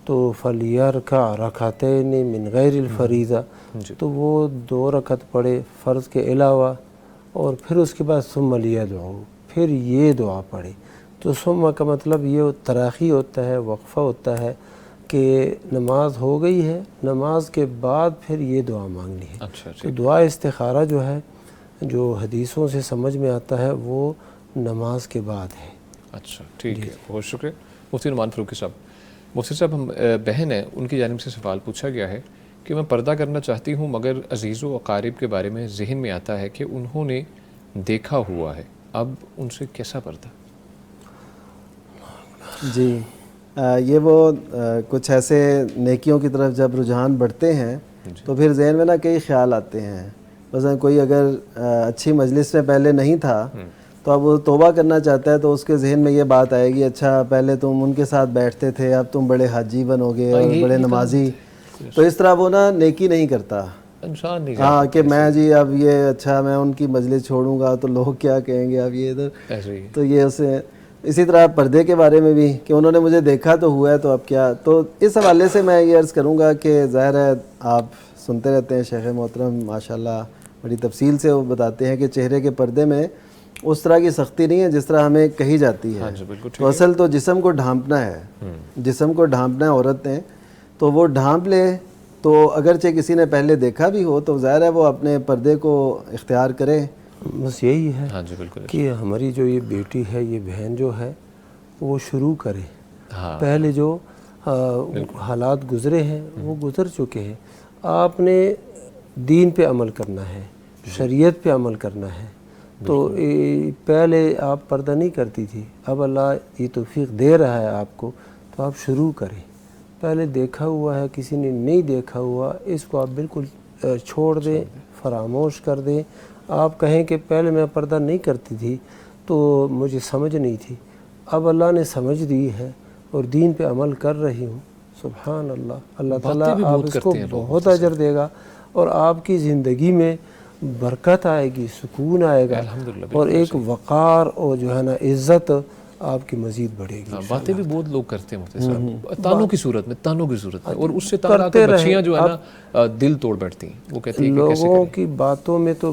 تو فلیرکع رکعتین من غیر الفریضہ, تو وہ 2 رکعت پڑھے فرض کے علاوہ, اور پھر اس کے بعد ثم لیدعو, پھر یہ دعا پڑھے. تو ثم کا مطلب یہ تراخی ہوتا ہے, وقفہ ہوتا ہے کہ نماز ہو گئی ہے, نماز کے بعد پھر یہ دعا مانگنی ہے. تو دعا استخارہ جو ہے, جو حدیثوں سے سمجھ میں آتا ہے, وہ نماز کے بعد ہے. اچھا ٹھیک ہے, بہت شکریہ مفتی نعمان فاروقی صاحب. مفتی صاحب ہم بہن ہیں, ان کی جانب سے سوال پوچھا گیا ہے کہ میں پردہ کرنا چاہتی ہوں مگر عزیز و اقارب کے بارے میں ذہن میں آتا ہے کہ انہوں نے دیکھا ہوا ہے, اب ان سے کیسا پردہ؟ جی یہ وہ کچھ ایسے نیکیوں کی طرف جب رجحان بڑھتے ہیں تو پھر ذہن میں نا کئی خیال آتے ہیں. مثلا کوئی اگر اچھی مجلس میں پہلے نہیں تھا تو اب وہ توبہ کرنا چاہتا ہے تو اس کے ذہن میں یہ بات آئے گی اچھا پہلے تم ان کے ساتھ بیٹھتے تھے اب تم بڑے حاجی بنوگے اور بڑے نمازی. تو اس طرح وہ نا نیکی نہیں کرتا. انسان نہیں ہاں کہ میں جی اب یہ اچھا میں ان کی مجلس چھوڑوں گا تو لوگ کیا کہیں گے اب یہ ادھر. ایسے ہی تو یہ اسے اسی طرح پردے کے بارے میں بھی کہ انہوں نے مجھے دیکھا تو ہوا ہے تو اب کیا. تو اس حوالے سے میں یہ عرض کروں گا کہ ظاہر ہے آپ سنتے رہتے ہیں شیخ محترم ماشاءاللہ بڑی تفصیل سے وہ بتاتے ہیں کہ چہرے کے پردے میں اس طرح کی سختی نہیں ہے جس طرح ہمیں کہی جاتی ہے. تو اصل تو جسم کو ڈھانپنا ہے, جسم کو ڈھانپنا ہے عورت نے, تو وہ ڈھانپ لے. تو اگرچہ کسی نے پہلے دیکھا بھی ہو تو ظاہر ہے وہ اپنے پردے کو اختیار کرے. بس یہی ہے ہاں جی بالکل کہ ہماری جو یہ بیٹی ہے یہ بہن جو ہے وہ شروع کرے. ہاں پہلے جو حالات گزرے ہیں وہ گزر چکے ہیں. آپ نے دین پہ عمل کرنا ہے, شریعت پہ عمل کرنا ہے. تو پہلے آپ پردہ نہیں کرتی تھی, اب اللہ یہ توفیق دے رہا ہے آپ کو تو آپ شروع کریں. پہلے دیکھا ہوا ہے کسی نے نہیں دیکھا ہوا, اس کو آپ بالکل چھوڑ دیں, فراموش کر دیں. آپ کہیں کہ پہلے میں پردہ نہیں کرتی تھی تو مجھے سمجھ نہیں تھی, اب اللہ نے سمجھ دی ہے اور دین پہ عمل کر رہی ہوں. سبحان اللہ, اللہ تعالیٰ آپ اس کو بہت اجر دے گا اور آپ کی زندگی میں برکت آئے گی, سکون آئے گا اور ایک وقار اور جو ہے نا عزت آپ کی مزید بڑھے گی. باتیں بھی بہت لوگ کرتے ہیں مفتی صاحب, تانوں کی صورت میں اور اس سے تانا کہ بچیاں جو ہے نا دل توڑ بیٹھتی ہیں. وہ کہتی ہیں کہ لوگوں کی باتوں میں تو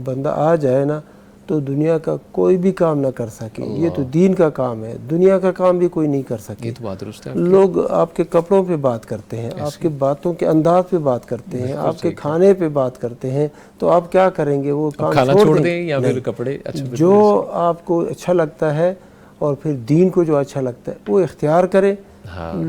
بندہ آ جائے نا تو دنیا کا کوئی بھی کام نہ کر سکے. یہ تو دین کا کام ہے, دنیا کا کام بھی کوئی نہیں کر سکے. یہ تو بات درست ہے. لوگ آپ کے کپڑوں پہ بات کرتے ہیں, آپ کے باتوں کے انداز پہ بات کرتے ہیں, آپ کے کھانے پہ بات کرتے ہیں, تو آپ کیا کریں گے؟ وہ کام چھوڑ دیں یا پھر کپڑے جو آپ کو اچھا لگتا ہے اور پھر دین کو جو اچھا لگتا ہے وہ اختیار کریں,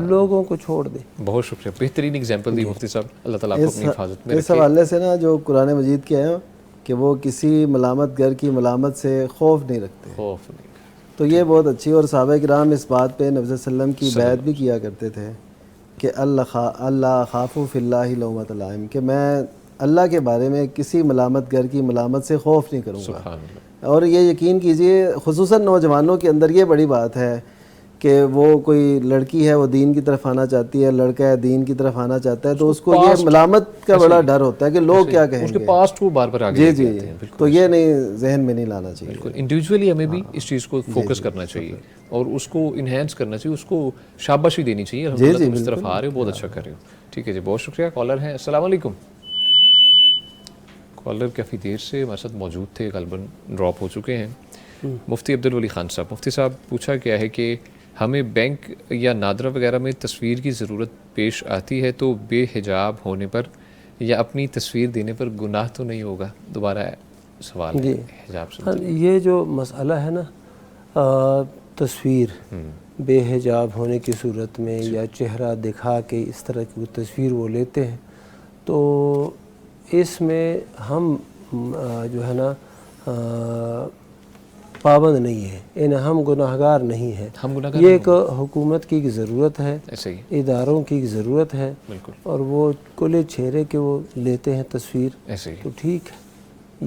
لوگوں کو چھوڑ دیں. بہت شکریہ, بہترین اگزامپل دی مفتی صاحب. اللہ تعالیٰ آپ کو اپنی حفاظت میں رکھے. اس حوالے سے نا جو قرآن مجید کے ہیں کہ وہ کسی ملامت گر کی ملامت سے خوف نہیں رکھتے. خوف نہیں. تو یہ بہت اچھی, اور صحابہ کرام اس بات پہ نبی صلی اللہ علیہ وسلم کی بیعت بھی کیا کرتے تھے کہ اللہ خاف فی اللہ لومۃ لائم, کہ میں اللہ کے بارے میں کسی ملامت گر کی ملامت سے خوف نہیں کروں گا. اور یہ یقین کیجئے خصوصاً نوجوانوں کے اندر یہ بڑی بات ہے کہ وہ کوئی لڑکی ہے وہ دین کی طرف آنا چاہتی ہے, لڑکا ہے دین کی طرف آنا چاہتا ہے, تو اس کو یہ ملامت کا بڑا ڈر ہوتا ہے کہ لوگ کیا کہیں گے. اس کے پاسٹ وہ بار بار آگے جی جی, تو یہ نہیں ذہن میں نہیں لانا چاہیے. بالکل انڈیویجولی ہمیں بھی اس چیز کو فوکس کرنا چاہیے اور اس کو انہینس کرنا چاہیے, اس کو شاباشی دینی چاہیے. الحمدللہ تم اس طرف آ رہے ہو, بہت اچھا کر رہے ہو. ٹھیک ہے جی, بہت شکریہ. کالر ہیں, السلام علیکم. کالر کافی دیر سے ہمارے ساتھ موجود تھے, غالباً ڈراپ ہو چکے ہیں. مفتی عبدالولی خان صاحب, مفتی صاحب پوچھا گیا ہے کہ ہمیں بینک یا نادرہ وغیرہ میں تصویر کی ضرورت پیش آتی ہے تو بے حجاب ہونے پر یا اپنی تصویر دینے پر گناہ تو نہیں ہوگا؟ دوبارہ سوال ہے حجاب سے. یہ جو مسئلہ ہے نا تصویر بے حجاب ہونے کی صورت میں یا چہرہ دکھا کے اس طرح کی وہ تصویر وہ لیتے ہیں, تو اس میں ہم جو ہے نا پابند نہیں ہے, یعنی ہم گناہگار نہیں ہیں. یہ ایک حکومت کی ضرورت ہے, اداروں کی ضرورت ہے, اور وہ کھلے چہرے کے وہ لیتے ہیں تصویر, تو ٹھیک ہے.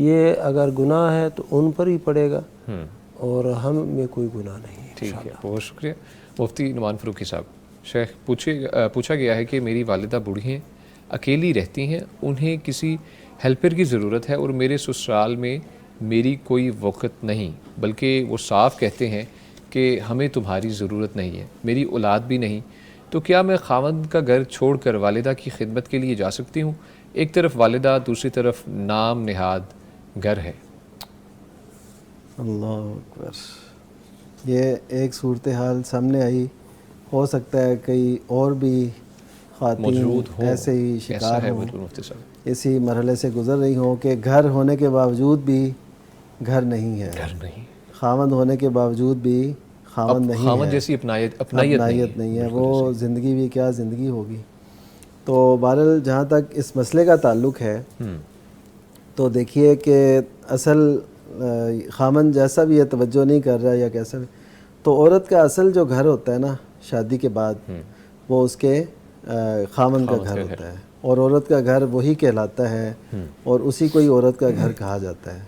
یہ اگر گناہ ہے تو ان پر ہی پڑے گا اور ہم میں کوئی گناہ نہیں ہے. ٹھیک ہے, بہت شکریہ. مفتی نعمان فاروقی صاحب, شیخ پوچھا گیا ہے کہ میری والدہ بوڑھی ہیں, اکیلی رہتی ہیں, انہیں کسی ہیلپر کی ضرورت ہے اور میرے سسرال میں میری کوئی وقت نہیں, بلکہ وہ صاف کہتے ہیں کہ ہمیں تمہاری ضرورت نہیں ہے, میری اولاد بھی نہیں, تو کیا میں خاوند کا گھر چھوڑ کر والدہ کی خدمت کے لیے جا سکتی ہوں؟ ایک طرف والدہ, دوسری طرف نام نہاد گھر ہے. اللہ اکبر. یہ ایک صورتحال سامنے آئی, ہو سکتا ہے کئی اور بھی خواتین ایسے ہی شکار ہوں, اسی مرحلے سے گزر رہی ہوں کہ گھر ہونے کے باوجود بھی گھر نہیں ہے, خاوند ہونے کے باوجود بھی خاوند نہیں ہے, خاوند جیسی اپنائیت نہیں ہے, وہ زندگی بھی کیا زندگی ہوگی. تو بہرحال جہاں تک اس مسئلے کا تعلق ہے تو دیکھیے کہ اصل خاوند جیسا بھی ہے توجہ نہیں کر رہا یا کیسا بھی, تو عورت کا اصل جو گھر ہوتا ہے نا شادی کے بعد وہ اس کے خامن کا گھر ہوتا ہے، اور عورت کا گھر وہی کہلاتا ہے اور اسی کو ہی عورت کا گھر کہا جاتا ہے۔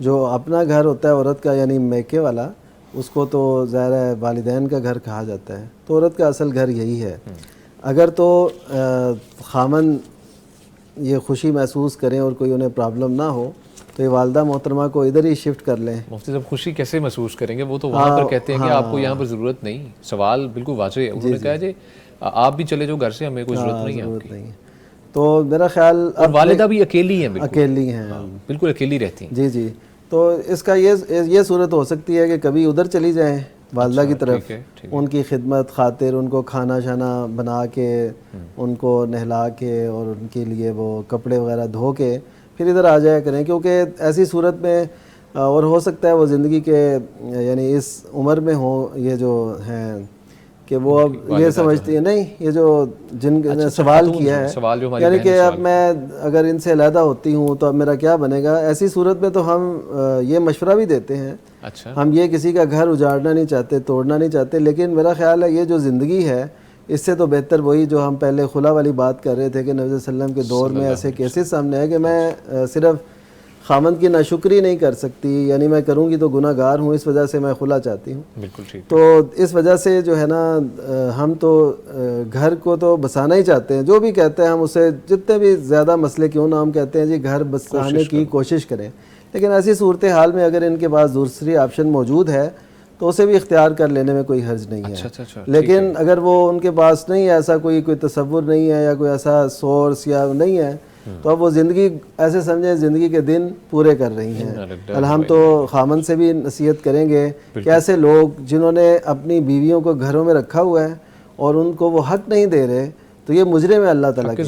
جو اپنا گھر ہوتا ہے عورت کا یعنی میکے والا، اس کو تو ظاہر ہے والدین کا گھر کہا جاتا ہے، تو عورت کا اصل گھر یہی ہے۔ اگر تو خامن یہ خوشی محسوس کریں اور کوئی انہیں پرابلم نہ ہو تو یہ والدہ محترمہ کو ادھر ہی شفٹ کر لیں۔ مفتی صاحب خوشی کیسے محسوس کریں گے؟ وہ تو وہاں پر کہتے ہیں کہ آپ کو یہاں پر ضرورت نہیں، سوال بالکل واضح ہے، انہوں نے کہا جی آپ بھی چلے جاؤ گھر سے، ہمیں کوئی ضرورت نہیں ہے آپ کی۔ تو میرا خیال اور والدہ بھی اکیلی ہیں، اکیلی ہیں، بالکل اکیلی رہتی ہیں۔ جی جی، تو اس کا یہ صورت ہو سکتی ہے کہ کبھی ادھر چلی جائیں والدہ کی طرف، ان کی خدمت خاطر ان کو کھانا شانا بنا کے، ان کو نہلا کے اور ان کے لیے وہ کپڑے وغیرہ دھو کے پھر ادھر آ جایا کریں، کیونکہ ایسی صورت میں اور ہو سکتا ہے وہ زندگی کے یعنی اس عمر میں ہو یہ جو ہیں کہ وہ اب یہ سمجھتی ہے نہیں، یہ جو جن نے سوال کیا ہے یعنی کہ اب میں اگر ان سے علیحدہ ہوتی ہوں تو اب میرا کیا بنے گا، ایسی صورت میں تو ہم یہ مشورہ بھی دیتے ہیں، ہم یہ کسی کا گھر اجاڑنا نہیں چاہتے، توڑنا نہیں چاہتے، لیکن میرا خیال ہے یہ جو زندگی ہے اس سے تو بہتر وہی جو ہم پہلے خلا والی بات کر رہے تھے کہ نبی صلی اللہ علیہ وسلم کے دور میں ایسے کیسز سامنے ہے کہ میں صرف خامن کی ناشکری نہیں کر سکتی، یعنی میں کروں گی تو گناہ گار ہوں، اس وجہ سے میں خلا چاہتی ہوں۔ بالکل ٹھیک۔ تو اس وجہ سے جو ہے نا ہم تو گھر کو تو بسانا ہی چاہتے ہیں، جو بھی کہتے ہیں ہم اسے جتنے بھی زیادہ مسئلے کیوں نہ ہم کہتے ہیں جی گھر بسانے کی کوشش کریں، لیکن ایسی صورتحال میں اگر ان کے پاس دوسری آپشن موجود ہے تو اسے بھی اختیار کر لینے میں کوئی حرج نہیں ہے۔ لیکن اگر وہ ان کے پاس نہیں ہے، ایسا کوئی تصور نہیں ہے یا کوئی ایسا سورس یا نہیں ہے، تو اب وہ زندگی ایسے سمجھیں زندگی کے دن پورے کر رہی ہیں۔ ہم تو خامن سے بھی نصیحت کریں گے کہ ایسے لوگ جنہوں نے اپنی بیویوں کو گھروں میں رکھا ہوا ہے اور ان کو وہ حق نہیں دے رہے تو یہ مجرم ہے اللہ تعالیٰ کے۔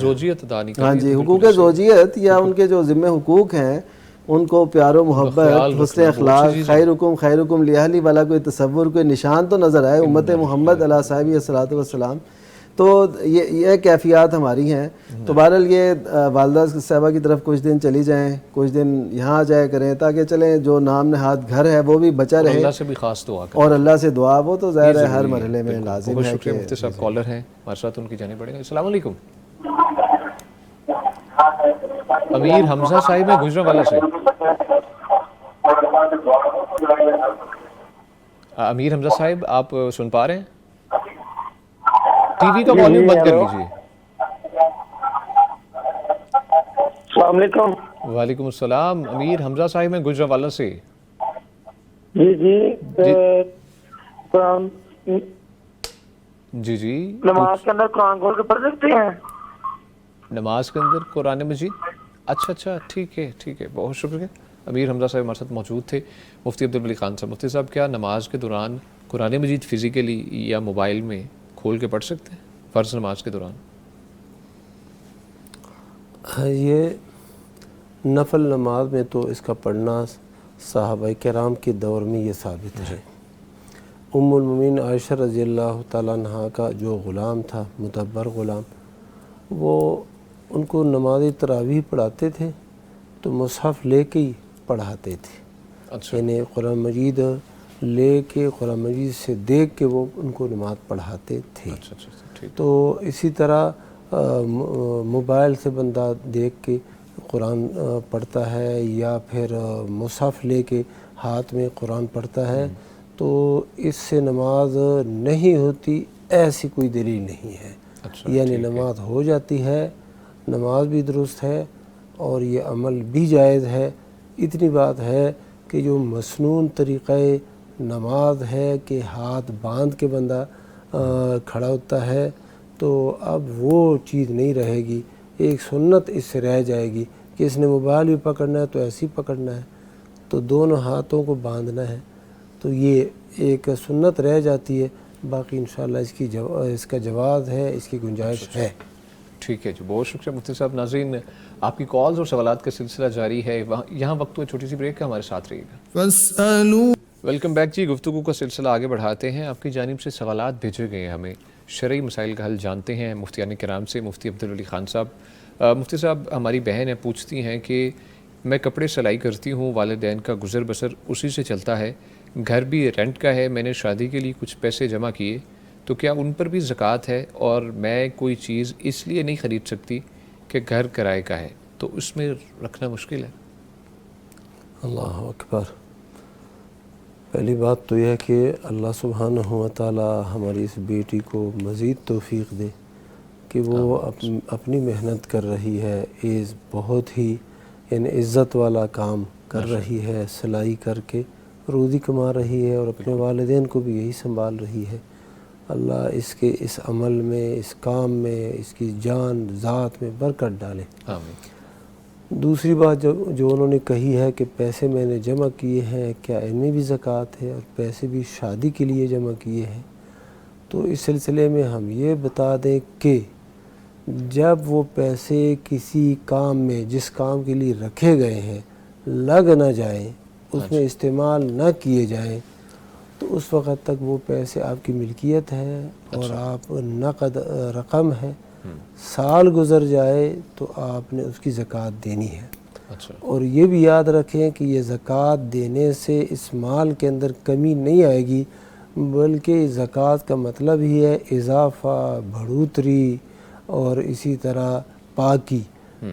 ہاں جی، حقوق زوجیت یا ان کے جو ذمہ حقوق ہیں ان کو پیار و محبت، حسن اخلاق، خیرکم لأہلی والا کوئی تصور، کوئی نشان تو نظر آئے امت محمد علیہ صاحب الصلاۃ والسلام۔ تو یہ کیفیات ہماری ہیں۔ تو بہرحال یہ والدہ صاحبہ کی طرف کچھ دن چلی جائیں، کچھ دن یہاں آ جایا کریں تاکہ چلیں جو نام نہاد گھر ہے وہ بھی بچا رہے، اللہ سے بھی خاص دعا کریں، اور اللہ سے دعا وہ تو ظاہر ہے ہر مرحلے میں لازم ہے۔ بہت شکریہ مفتی صاحب، کالر ہیں ہمارے ساتھ، ان کی جانب پڑے گا۔ السلام علیکم، امیر حمزہ صاحب ہیں گجرانوالہ سے۔ امیر حمزہ صاحب آپ سن پا رہے ہیں؟ ٹی وی کا والیوم بند کر لیجیے۔ السلام علیکم۔ وعلیکم السلام، امیر حمزہ صاحب ہیں گجرانوالہ سے۔ جی قرآن جی نماز کے اندر قرآن کھول کے پڑھ سکتے ہیں؟ نماز کے اندر قرآن مجید، اچھا ٹھیک ہے، بہت شکریہ۔ امیر حمزہ صاحب ہمارے ساتھ موجود تھے۔ مفتی عبدالولی خان صاحب، مفتی صاحب کیا نماز کے دوران قرآن مجید فزیکلی یا موبائل میں کھول کے پڑھ سکتے ہیں فرض نماز کے دوران؟ یہ نفل نماز میں تو اس کا پڑھنا صحابہ کرام کے دور میں یہ ثابت ہے۔ ام المومنین عائشہ رضی اللہ تعالیٰ عنہ کا جو غلام تھا، مدبر غلام، وہ ان کو نماز تراویح پڑھاتے تھے تو مصحف لے کے ہی پڑھاتے تھے، یعنی قرآن مجید لے کے قرآن مجید سے دیکھ کے وہ ان کو نماز پڑھاتے تھے۔ تو اسی طرح موبائل سے بندہ دیکھ کے قرآن پڑھتا ہے یا پھر مصحف لے کے ہاتھ میں قرآن پڑھتا ہے تو اس سے نماز نہیں ہوتی، ایسی کوئی دلیل نہیں ہے، یعنی نماز ہو جاتی ہے، نماز بھی درست ہے اور یہ عمل بھی جائز ہے۔ اتنی بات ہے کہ جو مسنون طریقہ نماز ہے کہ ہاتھ باندھ کے بندہ کھڑا ہوتا ہے تو اب وہ چیز نہیں رہے گی، ایک سنت اس سے رہ جائے گی کہ اس نے موبائل بھی پکڑنا ہے تو ایسے ہی پکڑنا ہے، تو دونوں ہاتھوں کو باندھنا ہے، تو یہ ایک سنت رہ جاتی ہے۔ باقی انشاءاللہ اس کا جواز ہے، اس کی گنجائش ہے۔ ٹھیک ہے جی، بہت شکریہ مفتی صاحب۔ ناظرین، آپ کی کالز اور سوالات کا سلسلہ جاری ہے، یہاں وقت ہوئے چھوٹی سی بریک کا، ہمارے ساتھ رہیے گا۔ ویلکم بیک جی، گفتگو کا سلسلہ آگے بڑھاتے ہیں۔ آپ کی جانب سے سوالات بھیجے گئے ہیں ہمیں، شرعی مسائل کا حل جانتے ہیں مفتیان کرام سے۔ مفتی عبدالولی خان صاحب، مفتی صاحب ہماری بہن ہیں، پوچھتی ہیں کہ میں کپڑے سلائی کرتی ہوں، والدین کا گزر بسر اسی سے چلتا ہے، گھر بھی رینٹ کا ہے، میں نے شادی کے لیے کچھ پیسے جمع کیے تو کیا ان پر بھی زکوٰۃ ہے؟ اور میں کوئی چیز اس لیے نہیں خرید سکتی کہ گھر کرائے کا ہے، تو اس میں رکھنا مشکل ہے؟ اللہ اکبر. پہلی بات تو یہ ہے کہ اللہ سبحانہ و تعالی ہماری اس بیٹی کو مزید توفیق دے کہ وہ اپنی محنت کر رہی ہے، بہت ہی یعنی عزت والا کام کر رہی ہے، سلائی کر کے روزی کما رہی ہے اور اپنے والدین کو بھی یہی سنبھال رہی ہے. اللہ اس کے اس عمل میں، اس کام میں، اس کی جان ذات میں برکت ڈالے. آمین. دوسری بات جو انہوں نے کہی ہے کہ پیسے میں نے جمع کیے ہیں، کیا ان میں بھی زکوٰۃ ہے؟ اور پیسے بھی شادی کے لیے جمع کیے ہیں. تو اس سلسلے میں ہم یہ بتا دیں کہ جب وہ پیسے کسی کام میں، جس کام کے لیے رکھے گئے ہیں، لگ نہ جائیں، اس میں استعمال نہ کیے جائیں، تو اس وقت تک وہ پیسے آپ کی ملکیت ہے اور آپ نقد رقم ہے. سال گزر جائے تو آپ نے اس کی زکوٰۃ دینی ہے. اور یہ بھی یاد رکھیں کہ یہ زکوٰۃ دینے سے اس مال کے اندر کمی نہیں آئے گی، بلکہ زکوٰۃ کا مطلب ہی ہے اضافہ، بڑھوتری اور اسی طرح پاکی.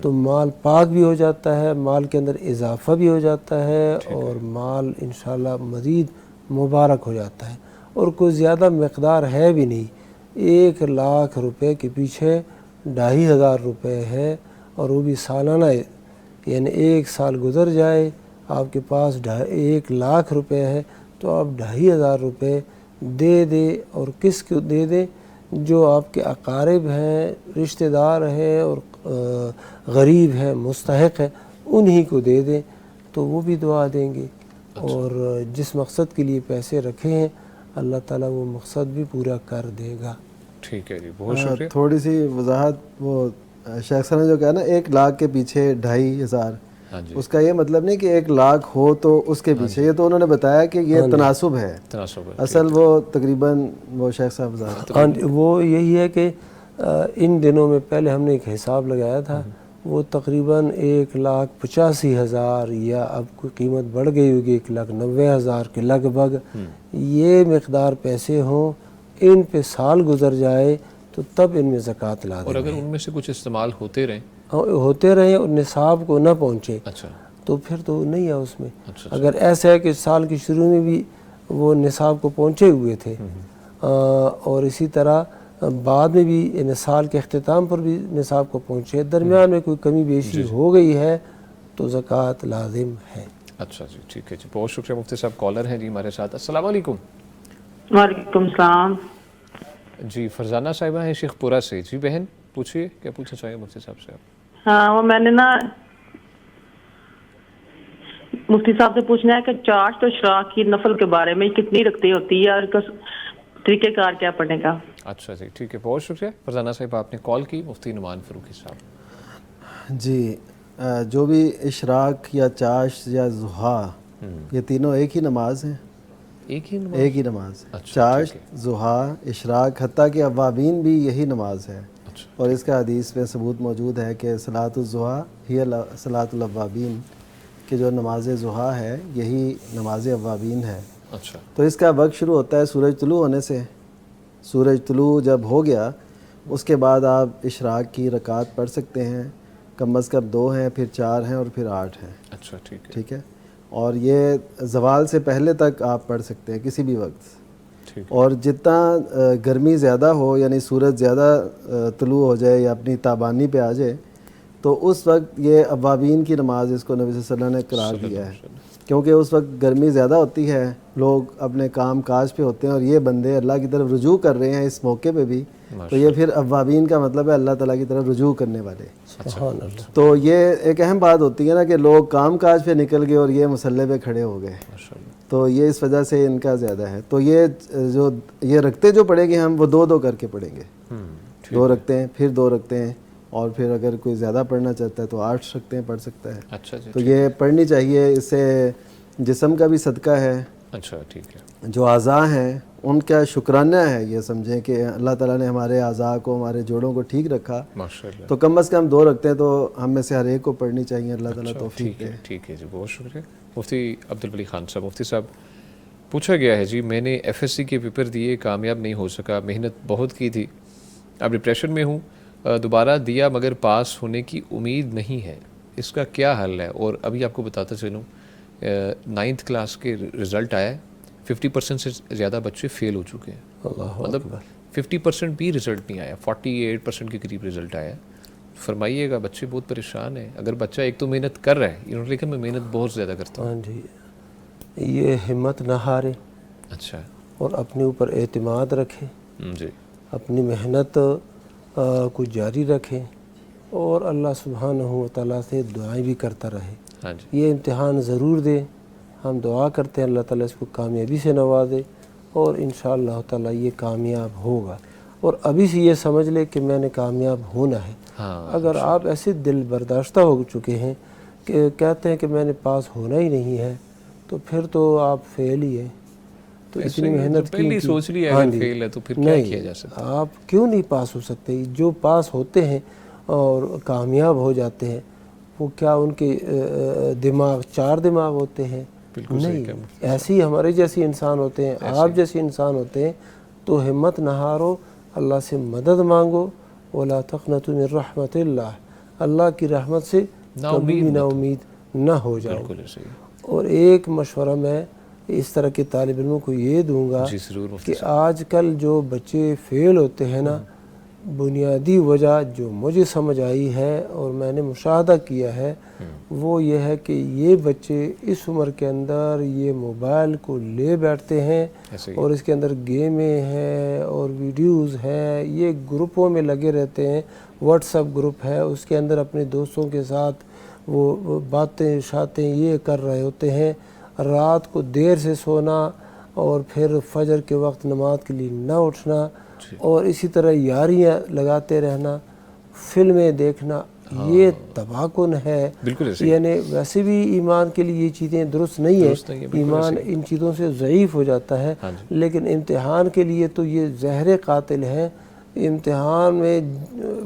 تو مال پاک بھی ہو جاتا ہے، مال کے اندر اضافہ بھی ہو جاتا ہے اور مال انشاءاللہ مزید مبارک ہو جاتا ہے. اور کوئی زیادہ مقدار ہے بھی نہیں، 1,00,000 روپے کے پیچھے 2,500 روپے ہے، اور وہ بھی سالانہ، یعنی 1 سال گزر جائے آپ کے پاس 1,00,000 روپے ہے تو آپ 2,500 روپے دے دیں. اور کس کو دے دیں؟ جو آپ کے اقارب ہیں، رشتہ دار ہیں اور غریب ہیں، مستحق ہیں، انہی کو دے دیں تو وہ بھی دعا دیں گے. اور جس مقصد کے لیے پیسے رکھے ہیں اللہ تعالیٰ وہ مقصد بھی پورا کر دے گا. ٹھیک ہے جی، بہت شکریہ. تھوڑی سی وضاحت، وہ شیخ صاحب نے جو کہا نا 1,00,000 کے پیچھے 2,500، اس کا یہ مطلب نہیں کہ 1,00,000 ہو تو اس کے پیچھے، یہ تو انہوں نے بتایا کہ یہ تناسب ہے. اصل وہ تقریباً وہ شیخ صاحب وضاحت وہ یہی ہے کہ ان دنوں میں پہلے ہم نے ایک حساب لگایا تھا، وہ تقریباً 1,85,000 یا اب کوئی قیمت بڑھ گئی ہوگی 1,90,000 کے لگ بھگ یہ مقدار پیسے ہوں، ان پہ سال گزر جائے تو تب ان میں زکوٰۃ لا دیں. اور اگر ان میں سے کچھ استعمال ہوتے رہیں اور نصاب کو نہ پہنچے تو پھر تو نہیں ہے اس میں. اگر ایسا ہے کہ سال کے شروع میں بھی وہ نصاب کو پہنچے ہوئے تھے اور اسی طرح بعد میں بھی یعنی سال کے اختتام پر بھی نصاب کو پہنچے، درمیان میں کوئی کمی بیشی ہو گئی ہے تو زکوٰۃ لازم ہے. اچھا جی، ٹھیک ہے جی، بہت شکریہ. مفتی صاحب کالر ہیں جی ہمارے ساتھ. السلام علیکم. وعلیکم السلام. جی فرزانہ صاحبہ ہیں شیخ پورہ سے. جی بہن پوچھیے، کیا پوچھنا چاہیں مفتی صاحب سے آپ؟ ہاں، وہ میں نے نا مفتی صاحب سے پوچھنا ہے کہ چاشت اور اشراق کی نفل کے بارے میں کتنی رکھتی ہوتی ہے اور طریقہ کار کیا پڑھنے کا؟ اچھا جی، ٹھیک ہے، بہت شکریہ. فرزانہ صاحب آپ نے کال کی. مفتی نعمان فاروقی صاحب. جی، جو بھی اشراق یا چاشت یا ضحیٰ، یہ تینوں ایک ہی نماز ہیں. ایک ہی نماز. چاشت، ضحیٰ، اشراق، حتیٰ کہ اوابین بھی یہی نماز ہے. اور اس کا حدیث میں ثبوت موجود ہے کہ صلاۃ الضحیٰ ہی صلاۃ الاوابین، کہ جو نماز ضحیٰ ہے یہی نماز اوابین ہے. تو اس کا وقت شروع ہوتا ہے سورج طلوع ہونے سے. سورج طلوع جب ہو گیا اس کے بعد آپ اشراق کی رکعت پڑھ سکتے ہیں. کم از کم 2 ہیں، پھر 4 ہیں اور پھر 8 ہیں. اچھا ٹھیک ہے. اور یہ زوال سے پہلے تک آپ پڑھ سکتے ہیں کسی بھی وقت. اور جتنا گرمی زیادہ ہو، یعنی سورج زیادہ طلوع ہو جائے یا اپنی تابانی پہ آ جائے، تو اس وقت یہ اوابین کی نماز اس کو نبی صلی اللہ علیہ وسلم نے قرار دیا ہے. کیونکہ اس وقت گرمی زیادہ ہوتی ہے، لوگ اپنے کام کاج پہ ہوتے ہیں اور یہ بندے اللہ کی طرف رجوع کر رہے ہیں اس موقع پہ بھی، تو یہ پھر اوابین کا مطلب ہے اللہ تعالیٰ کی طرف رجوع کرنے والے. تو یہ ایک اہم بات ہوتی ہے نا کہ لوگ کام کاج پہ نکل گئے اور یہ مصلے پہ کھڑے ہو گئے، تو یہ اس وجہ سے ان کا زیادہ ہے. تو یہ رکھتے جو پڑھیں گے ہم، وہ 2 کر کے پڑھیں گے. 2 رکھتے ہیں، پھر 2 رکھتے ہیں، اور پھر اگر کوئی زیادہ پڑھنا چاہتا ہے تو 8 رکھتے ہیں، پڑھ سکتا ہے. اچھا جی، تو یہ پڑھنی چاہیے. اس سے جسم کا بھی صدقہ ہے. اچھا ٹھیک ہے. جو اعضاء ہیں ان کا شکرانہ ہے. یہ سمجھیں کہ اللہ تعالیٰ نے ہمارے اعضاء کو، ہمارے جوڑوں کو ٹھیک رکھا، تو کم از کم 2 رکھتے ہیں تو ہم میں سے ہر ایک کو پڑھنی چاہیے. اللہ تعالیٰ توفیق دے. ٹھیک ہے جی، بہت شکریہ. مفتی عبدالولی خان صاحب. مفتی صاحب پوچھا گیا ہے جی میں نے FSC کے پیپر دیے, کامیاب نہیں ہو سکا, محنت بہت کی تھی, اب ڈپریشن میں ہوں, دوبارہ دیا مگر پاس ہونے کی امید نہیں ہے, اس کا کیا حل ہے؟ اور ابھی آپ کو بتاتا چلوں 9th کلاس کے رزلٹ آیا ہے, 50% سے زیادہ بچے فیل ہو چکے ہیں, مطلب 50% بھی رزلٹ نہیں آیا, 48% کے قریب رزلٹ آیا ہے. فرمائیے گا, بچے بہت پریشان ہیں. اگر بچہ ایک تو محنت کر رہا ہے, انہوں نے لکھا میں محنت بہت زیادہ کرتا ہوں. ہاں جی, یہ ہمت نہ ہارے, اچھا, اور اپنے اوپر اعتماد رکھیں, جی اپنی محنت کو جاری رکھیں, اور اللہ سبحانہ و تعالیٰ سے دعائیں بھی کرتا رہے. ہاں جی, یہ امتحان ضرور دے, ہم دعا کرتے ہیں اللہ تعالیٰ اس کو کامیابی سے نوازے, اور انشاءاللہ تعالیٰ یہ کامیاب ہوگا. اور ابھی سے یہ سمجھ لے کہ میں نے کامیاب ہونا ہے. اگر آپ ایسے دل برداشتہ ہو چکے ہیں کہ کہتے ہیں کہ میں نے پاس ہونا ہی نہیں ہے, تو پھر تو آپ فیل ہی ہیں. تو اتنی محنت پہلی سوچ لی ہے اگر فیل ہے تو پھر کیا کیا جا سکتا؟ آپ کیوں نہیں پاس ہو سکتے؟ جو پاس ہوتے ہیں اور کامیاب ہو جاتے ہیں, وہ کیا ان کے دماغ 4 دماغ ہوتے ہیں؟ نہیں, ایسے ہی ہمارے جیسے انسان ہوتے ہیں, آپ جیسے انسان ہوتے ہیں. تو ہمت نہ ہارو, اللہ سے مدد مانگو, وَلَا تَقْنَطُوا مِن رَحْمَةِ اللَّهِ, اللہ کی رحمت سے کبھی بھی نا امید نہ ہو جاؤ. اور ایک مشورہ میں اس طرح کے طالب علموں کو یہ دوں گا کہ آج کل جو بچے فیل ہوتے ہیں نا, بنیادی وجہ جو مجھے سمجھ آئی ہے اور میں نے مشاہدہ کیا ہے, وہ یہ ہے کہ یہ بچے اس عمر کے اندر یہ موبائل کو لے بیٹھتے ہیں, اور اس کے اندر گیمیں ہیں اور ویڈیوز ہیں, یہ گروپوں میں لگے رہتے ہیں. واٹس ایپ گروپ ہے, اس کے اندر اپنے دوستوں کے ساتھ وہ باتیں شاتیں یہ کر رہے ہوتے ہیں. رات کو دیر سے سونا, اور پھر فجر کے وقت نماز کے لیے نہ اٹھنا, اور اسی طرح یاریاں لگاتے رہنا, فلمیں دیکھنا, یہ تباہ کن ہے. یعنی ویسے بھی ایمان کے لیے یہ چیزیں درست نہیں ہیں, ایمان ان چیزوں سے ضعیف ہو جاتا ہے, لیکن امتحان کے لیے تو یہ زہر قاتل ہیں. امتحان میں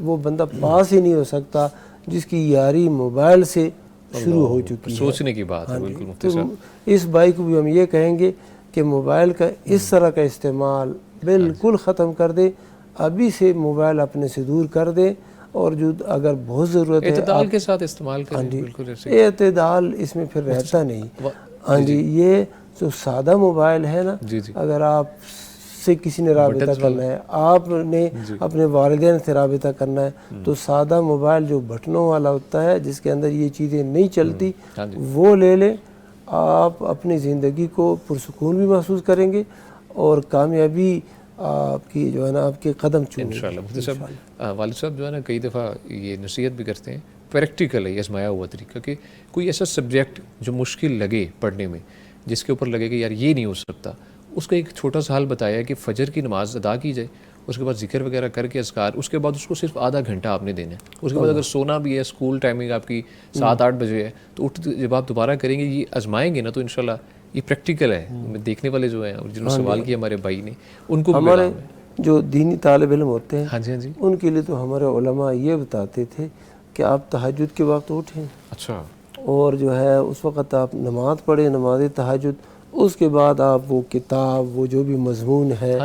وہ بندہ پاس ہی نہیں ہو سکتا جس کی یاری موبائل سے شروع ہو چکی ہے. سوچنے کی بات ہے. بالکل مفتی صاحب, اس بھائی کو بھی ہم یہ کہیں گے کہ موبائل کا اس طرح کا استعمال بالکل ختم کر دے, ابھی سے موبائل اپنے سے دور کر دے, اور جو اگر بہت ضرورت ہے اعتدال کے ساتھ استعمال کریں. بالکل ایسے اعتدال اس میں پھر رہتا نہیں. ہاں جی, یہ جو سادہ موبائل ہے نا, اگر آپ سے کسی نے رابطہ کرنا ہے, آپ نے اپنے والدین سے رابطہ کرنا ہے, تو سادہ موبائل جو بٹنوں والا ہوتا ہے جس کے اندر یہ چیزیں نہیں چلتی, وہ لے لیں. آپ اپنی زندگی کو پرسکون بھی محسوس کریں گے, اور کامیابی آپ کی جو ہے نا آپ کے قدم چومیں گے انشاءاللہ. مفتی صاحب, والد صاحب جو ہے نا کئی دفعہ یہ نصیحت بھی کرتے ہیں, پریکٹیکل ہے, آزمایا ہوا طریقہ, کہ کوئی ایسا سبجیکٹ جو مشکل لگے پڑھنے میں, جس کے اوپر لگے کہ یار یہ نہیں ہو سکتا, اس کا ایک چھوٹا سا حل بتایا کہ فجر کی نماز ادا کی جائے, اس کے بعد ذکر وغیرہ کر کے اذکار, اس کے بعد اس کو صرف آدھا گھنٹہ آپ نے دینا ہے. اس کے بعد اگر سونا بھی ہے, اسکول ٹائمنگ آپ کی 7-8 بجے ہے, تو جب آپ دوبارہ کریں گے, یہ آزمائیں گے نا, تو انشاءاللہ یہ پریکٹیکل ہے. دیکھنے والے جو ہیں, جنہوں نے سوال کیا ہمارے بھائی نے, ان کو ہمارے جو دینی طالب علم ہوتے ہیں, ہاں جی, ان کے لیے تو ہمارے علماء یہ بتاتے تھے کہ آپ تہجد کے وقت اٹھیں, اچھا, اور جو ہے اس وقت آپ نماز پڑھیں, نماز تہجد. اس کے بعد آپ وہ کتاب, وہ جو بھی مضمون ہے,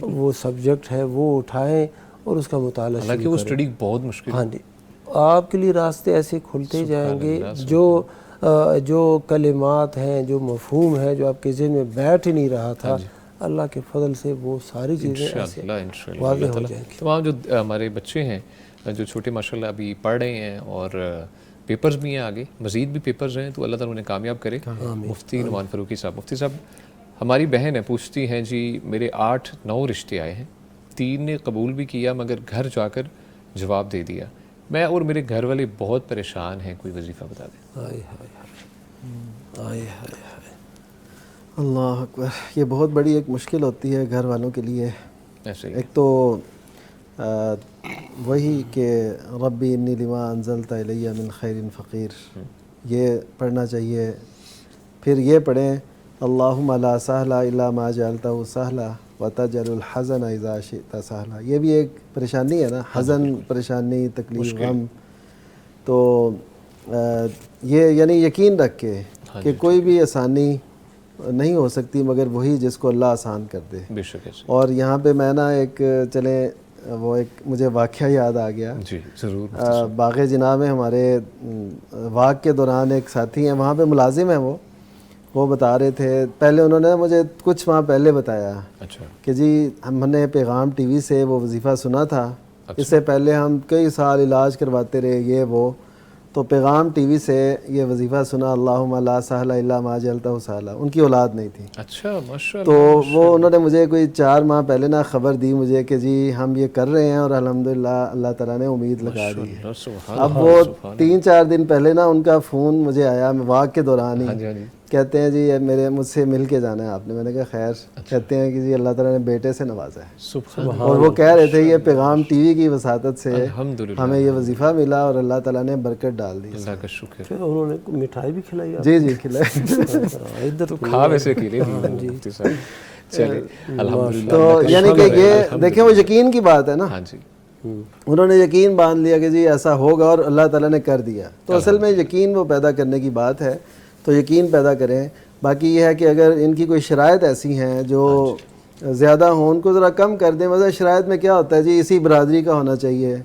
وہ سبجیکٹ ہے, وہ اٹھائیں اور اس کا مطالعہ شروع کریں. حالانکہ وہ اسٹڈی بہت مشکل ہے. ہاں جی, آپ کے لیے راستے ایسے کھلتے جائیں گے. جو کلمات ہیں, جو مفہوم ہے, جو آپ کے ذہن میں بیٹھ ہی نہیں رہا تھا, اللہ کے فضل سے وہ ساری چیزیں ایسے واضح ہو جائیں گی. تمام جو ہمارے بچے ہیں جو چھوٹے ماشاءاللہ ابھی پڑھ رہے ہیں, اور پیپرز بھی ہیں آگے, مزید بھی پیپرز ہیں, تو اللہ تعالیٰ انہیں کامیاب کرے. مفتی نعمان فاروقی صاحب, مفتی صاحب ہماری بہن ہے, پوچھتی ہیں جی میرے 8-9 رشتے آئے ہیں, 3 نے قبول بھی کیا مگر گھر جا کر جواب دے دیا, میں اور میرے گھر والے بہت پریشان ہیں, کوئی وظیفہ بتا دیں. اللہ اکبر, یہ بہت بڑی ایک مشکل ہوتی ہے گھر والوں کے لیے. ایک تو وہی کہ ربی انی لما انزلت الی من خیر فقیر, یہ پڑھنا چاہیے. پھر یہ پڑھیں اللہم لا سہل الا ما جعلتہ سہلا وتجعل الحزن اذا شئت سہلا. یہ بھی ایک پریشانی ہے نا, حزن, پریشانی, تکلیف, غم. تو یہ یعنی یقین رکھ کے کہ کوئی بھی آسانی نہیں ہو سکتی مگر وہی جس کو اللہ آسان کر دے. بے شک ہے. اور یہاں پہ میں نا ایک چلیں وہ ایک مجھے واقعہ یاد آ گیا. جی ضرور. باغ جناح میں ہمارے واک کے دوران ایک ساتھی ہیں, وہاں پہ ملازم ہیں, وہ بتا رہے تھے, پہلے انہوں نے مجھے کچھ ماہ پہلے بتایا اچھا کہ جی ہم نے پیغام ٹی وی سے وہ وظیفہ سنا تھا, اس سے پہلے ہم کئی سال علاج کرواتے رہے یہ وہ, تو پیغام ٹی وی سے یہ وظیفہ سنا, اللہم لا سہل الا ما جعلتہ سہلا. ان کی اولاد نہیں تھی. اچھا ماشاء تو اللہ. وہ انہوں نے مجھے کوئی 4 ماہ پہلے نا خبر دی مجھے کہ جی ہم یہ کر رہے ہیں اور الحمدللہ اللہ تعالیٰ نے امید لگا دی ہے. اب وہ 3-4 دن پہلے نا ان کا فون مجھے آیا واک کے دوران ہی, کہتے ہیں جی مجھ سے مل کے جانا ہے آپ نے. میں نے کہا خیر. کہتے ہیں کہ جی اللہ تعالیٰ نے بیٹے سے نوازا ہے, اور وہ کہہ رہے تھے یہ پیغام ٹی وی کی وساطت سے ہمیں یہ وظیفہ ملا اور اللہ تعالیٰ نے برکت ڈال دی. اللہ کا شکر. پھر انہوں نے مٹھائی بھی کھلائی. جی کھلائی. ادھر تو کھا ویسے کی نہیں. چلے الحمدللہ. تو یعنی کہ یہ دیکھیں وہ یقین کی بات ہے نا. ہاں جی. انہوں نے یقین باندھ لیا کہ جی ایسا ہوگا اور اللہ تعالیٰ نے کر دیا. تو اصل میں یقین وہ پیدا کرنے کی بات ہے, تو یقین پیدا کریں. باقی یہ ہے کہ اگر ان کی کوئی شرائط ایسی ہیں جو زیادہ ہوں, ان کو ذرا کم کر دیں. مثلا شرائط میں کیا ہوتا ہے جی اسی برادری کا ہونا چاہیے,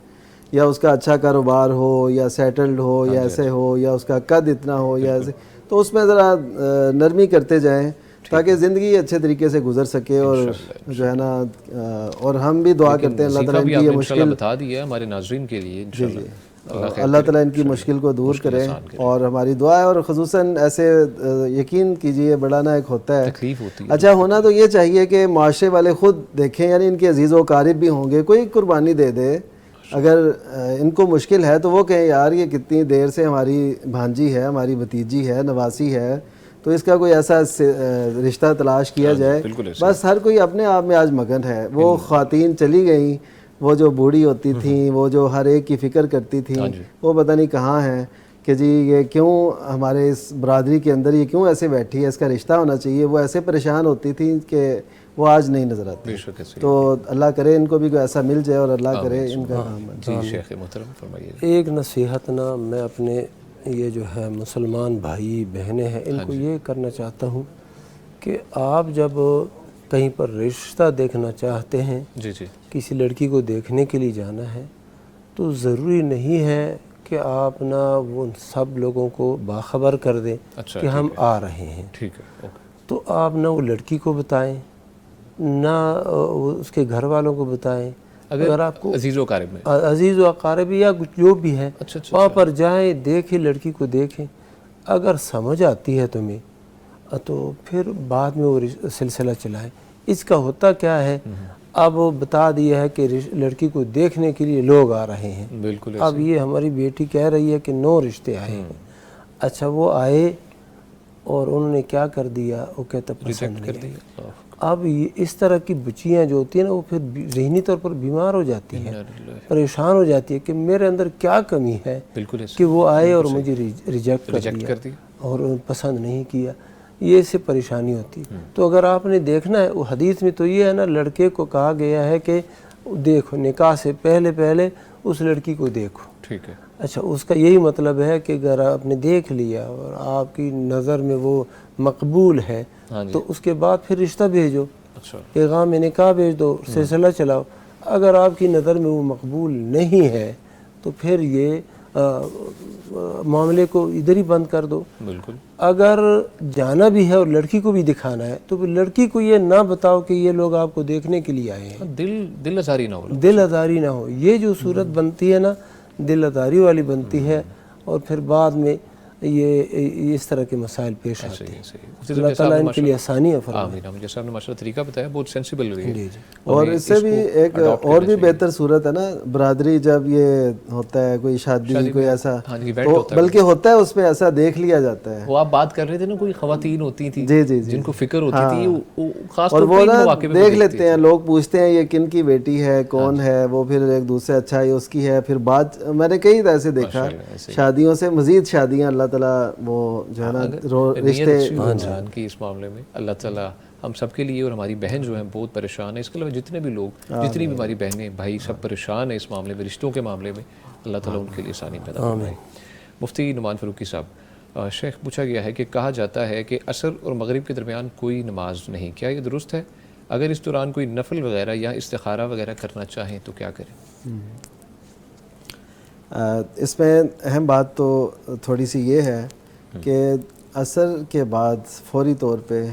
یا اس کا اچھا کاروبار ہو, یا سیٹلڈ ہو, یا ایسے ہو, یا اس کا قد اتنا ہو, یا ایسے. تو اس میں ذرا نرمی کرتے جائیں تاکہ زندگی اچھے طریقے سے گزر سکے. اور جو ہے نا, اور ہم بھی دعا کرتے ہیں اللہ تعالیٰ ان کی یہ مشکل بتا دی ہے ہمارے ناظرین کے لیے. اللہ تعالیٰ ان کی مشکل کو دور کرے, اور ہماری دعا ہے. اور خصوصاً ایسے یقین کیجئے بڑا نا ایک ہوتا ہے تکلیف ہوتی ہے. اچھا ہونا تو یہ چاہیے کہ معاشرے والے خود دیکھیں, یعنی ان کے عزیز و اقارب بھی ہوں گے, کوئی قربانی دے دے. اگر ان کو مشکل ہے تو وہ کہیں یار یہ کتنی دیر سے ہماری بھانجی ہے, ہماری بھتیجی ہے, نواسی ہے, تو اس کا کوئی ایسا رشتہ تلاش کیا جائے. بس ہر کوئی اپنے آپ میں آج مگن ہے. وہ خواتین چلی گئیں, وہ جو بوڑھی ہوتی تھیں, وہ جو ہر ایک کی فکر کرتی تھیں, وہ پتہ نہیں کہاں ہیں کہ جی یہ کیوں ہمارے اس برادری کے اندر یہ کیوں ایسے بیٹھی ہے, اس کا رشتہ ہونا چاہیے. وہ ایسے پریشان ہوتی تھیں کہ وہ آج نہیں نظر آتی. تو اللہ کرے ان کو بھی کوئی ایسا مل جائے, اور اللہ کرے ان کا کام بنے. جی شیخ محترم فرمائیے. ایک نصیحت نا میں اپنے یہ جو ہے مسلمان بھائی بہنیں ہیں ان کو یہ کرنا چاہتا ہوں کہ آپ جب کہیں پر رشتہ دیکھنا چاہتے ہیں, کسی لڑکی کو دیکھنے کے لیے جانا ہے, تو ضروری نہیں ہے کہ آپ نا وہ سب لوگوں کو باخبر کر دیں کہ ہم آ رہے ہیں. ٹھیک ہے. تو آپ نہ وہ لڑکی کو بتائیں, نہ اس کے گھر والوں کو بتائیں. اگر آپ کو عزیز و اقارب میں, عزیز و اقارب یا جو بھی ہے, وہاں پر جائیں, دیکھیں, لڑکی کو دیکھیں. اگر سمجھ آتی ہے تمہیں تو پھر بعد میں وہ سلسلہ چلائیں. اس کا ہوتا کیا ہے, اب بتا دیا ہے کہ لڑکی کو دیکھنے کے لیے لوگ آ رہے ہیں. بالکل. اب یہ ہماری بیٹی کہہ رہی ہے کہ 9 رشتے آئے ہیں. اچھا وہ آئے اور انہوں نے کیا کر دیا, وہ کہتا پسند کر دیا. اب اس طرح کی بچیاں جو ہوتی ہیں نا, وہ پھر ذہنی طور پر بیمار ہو جاتی ہیں, پریشان ہو جاتی ہے کہ میرے اندر کیا کمی ہے کہ وہ آئے اور مجھے ریجیکٹ کر دیا اور پسند نہیں کیا. یہ اس سے پریشانی ہوتی. تو اگر آپ نے دیکھنا ہے, وہ حدیث میں تو یہ ہے نا, لڑکے کو کہا گیا ہے کہ دیکھو, نکاح سے پہلے اس لڑکی کو دیکھو. ٹھیک ہے. اچھا اس کا یہی مطلب ہے کہ اگر آپ نے دیکھ لیا اور آپ کی نظر میں وہ مقبول ہے تو اس کے بعد پھر رشتہ بھیجو, پیغام نکاح بھیج دو, سلسلہ چلاؤ. اگر آپ کی نظر میں وہ مقبول نہیں ہے تو پھر یہ معاملے کو ادھر ہی بند کر دو. بالکل. اگر جانا بھی ہے اور لڑکی کو بھی دکھانا ہے تو لڑکی کو یہ نہ بتاؤ کہ یہ لوگ آپ کو دیکھنے کے لیے آئے ہیں. دل آزاری نہ ہو. دل آزاری نہ ہو. یہ جو صورت بنتی ہے نا, دل آزاری والی بنتی ہے, اور پھر بعد میں یہ اس طرح کے مسائل پیش آتے ہیں. اللہ تعالیٰ ان کے لیے آسانی فرمائے. جیسا آپ نے ماشاءاللہ طریقہ بتایا, بہت سینسیبل ہے. اور اس سے بھی ایک اور بھی بہتر صورت ہے نا, برادری جب یہ ہوتا ہے کوئی شادی کوئی ایسا, بلکہ ہوتا ہے اس پہ ایسا دیکھ لیا جاتا ہے. وہ آپ بات کر رہے تھے نا, کوئی خواتین ہوتی تھیں جن کو فکر ہوتی تھی, خاص اور وہ نا دیکھ لیتے ہیں, لوگ پوچھتے ہیں یہ کن کی بیٹی ہے, کون ہے, وہ پھر ایک دوسرے اچھا یہ اس کی ہے. پھر بات میں نے کئی ایسے دیکھا, شادیوں سے مزید شادیاں اللہ تعالیٰ وہ جو ہے نا رشتے انسان کی اس معاملے میں اللہ تعالیٰ ہم سب کے لیے, اور ہماری بہن جو ہیں بہت پریشان ہے. اس کے علاوہ جتنے بھی لوگ, جتنی بھی ہماری بہنیں بھائی سب پریشان ہیں اس معاملے میں, رشتوں کے معاملے میں, اللہ تعالیٰ ان کے لیے آسانی پیدا فرمائے. مفتی نعمان فاروقی صاحب, شیخ پوچھا گیا ہے کہ کہا جاتا ہے کہ عصر اور مغرب کے درمیان کوئی نماز نہیں، کیا یہ درست ہے؟ اگر اس دوران کوئی نفل وغیرہ یا استخارہ وغیرہ کرنا چاہیں تو کیا کریں؟ اس میں اہم بات تو تھوڑی سی یہ ہے کہ عصر کے بعد فوری طور پہ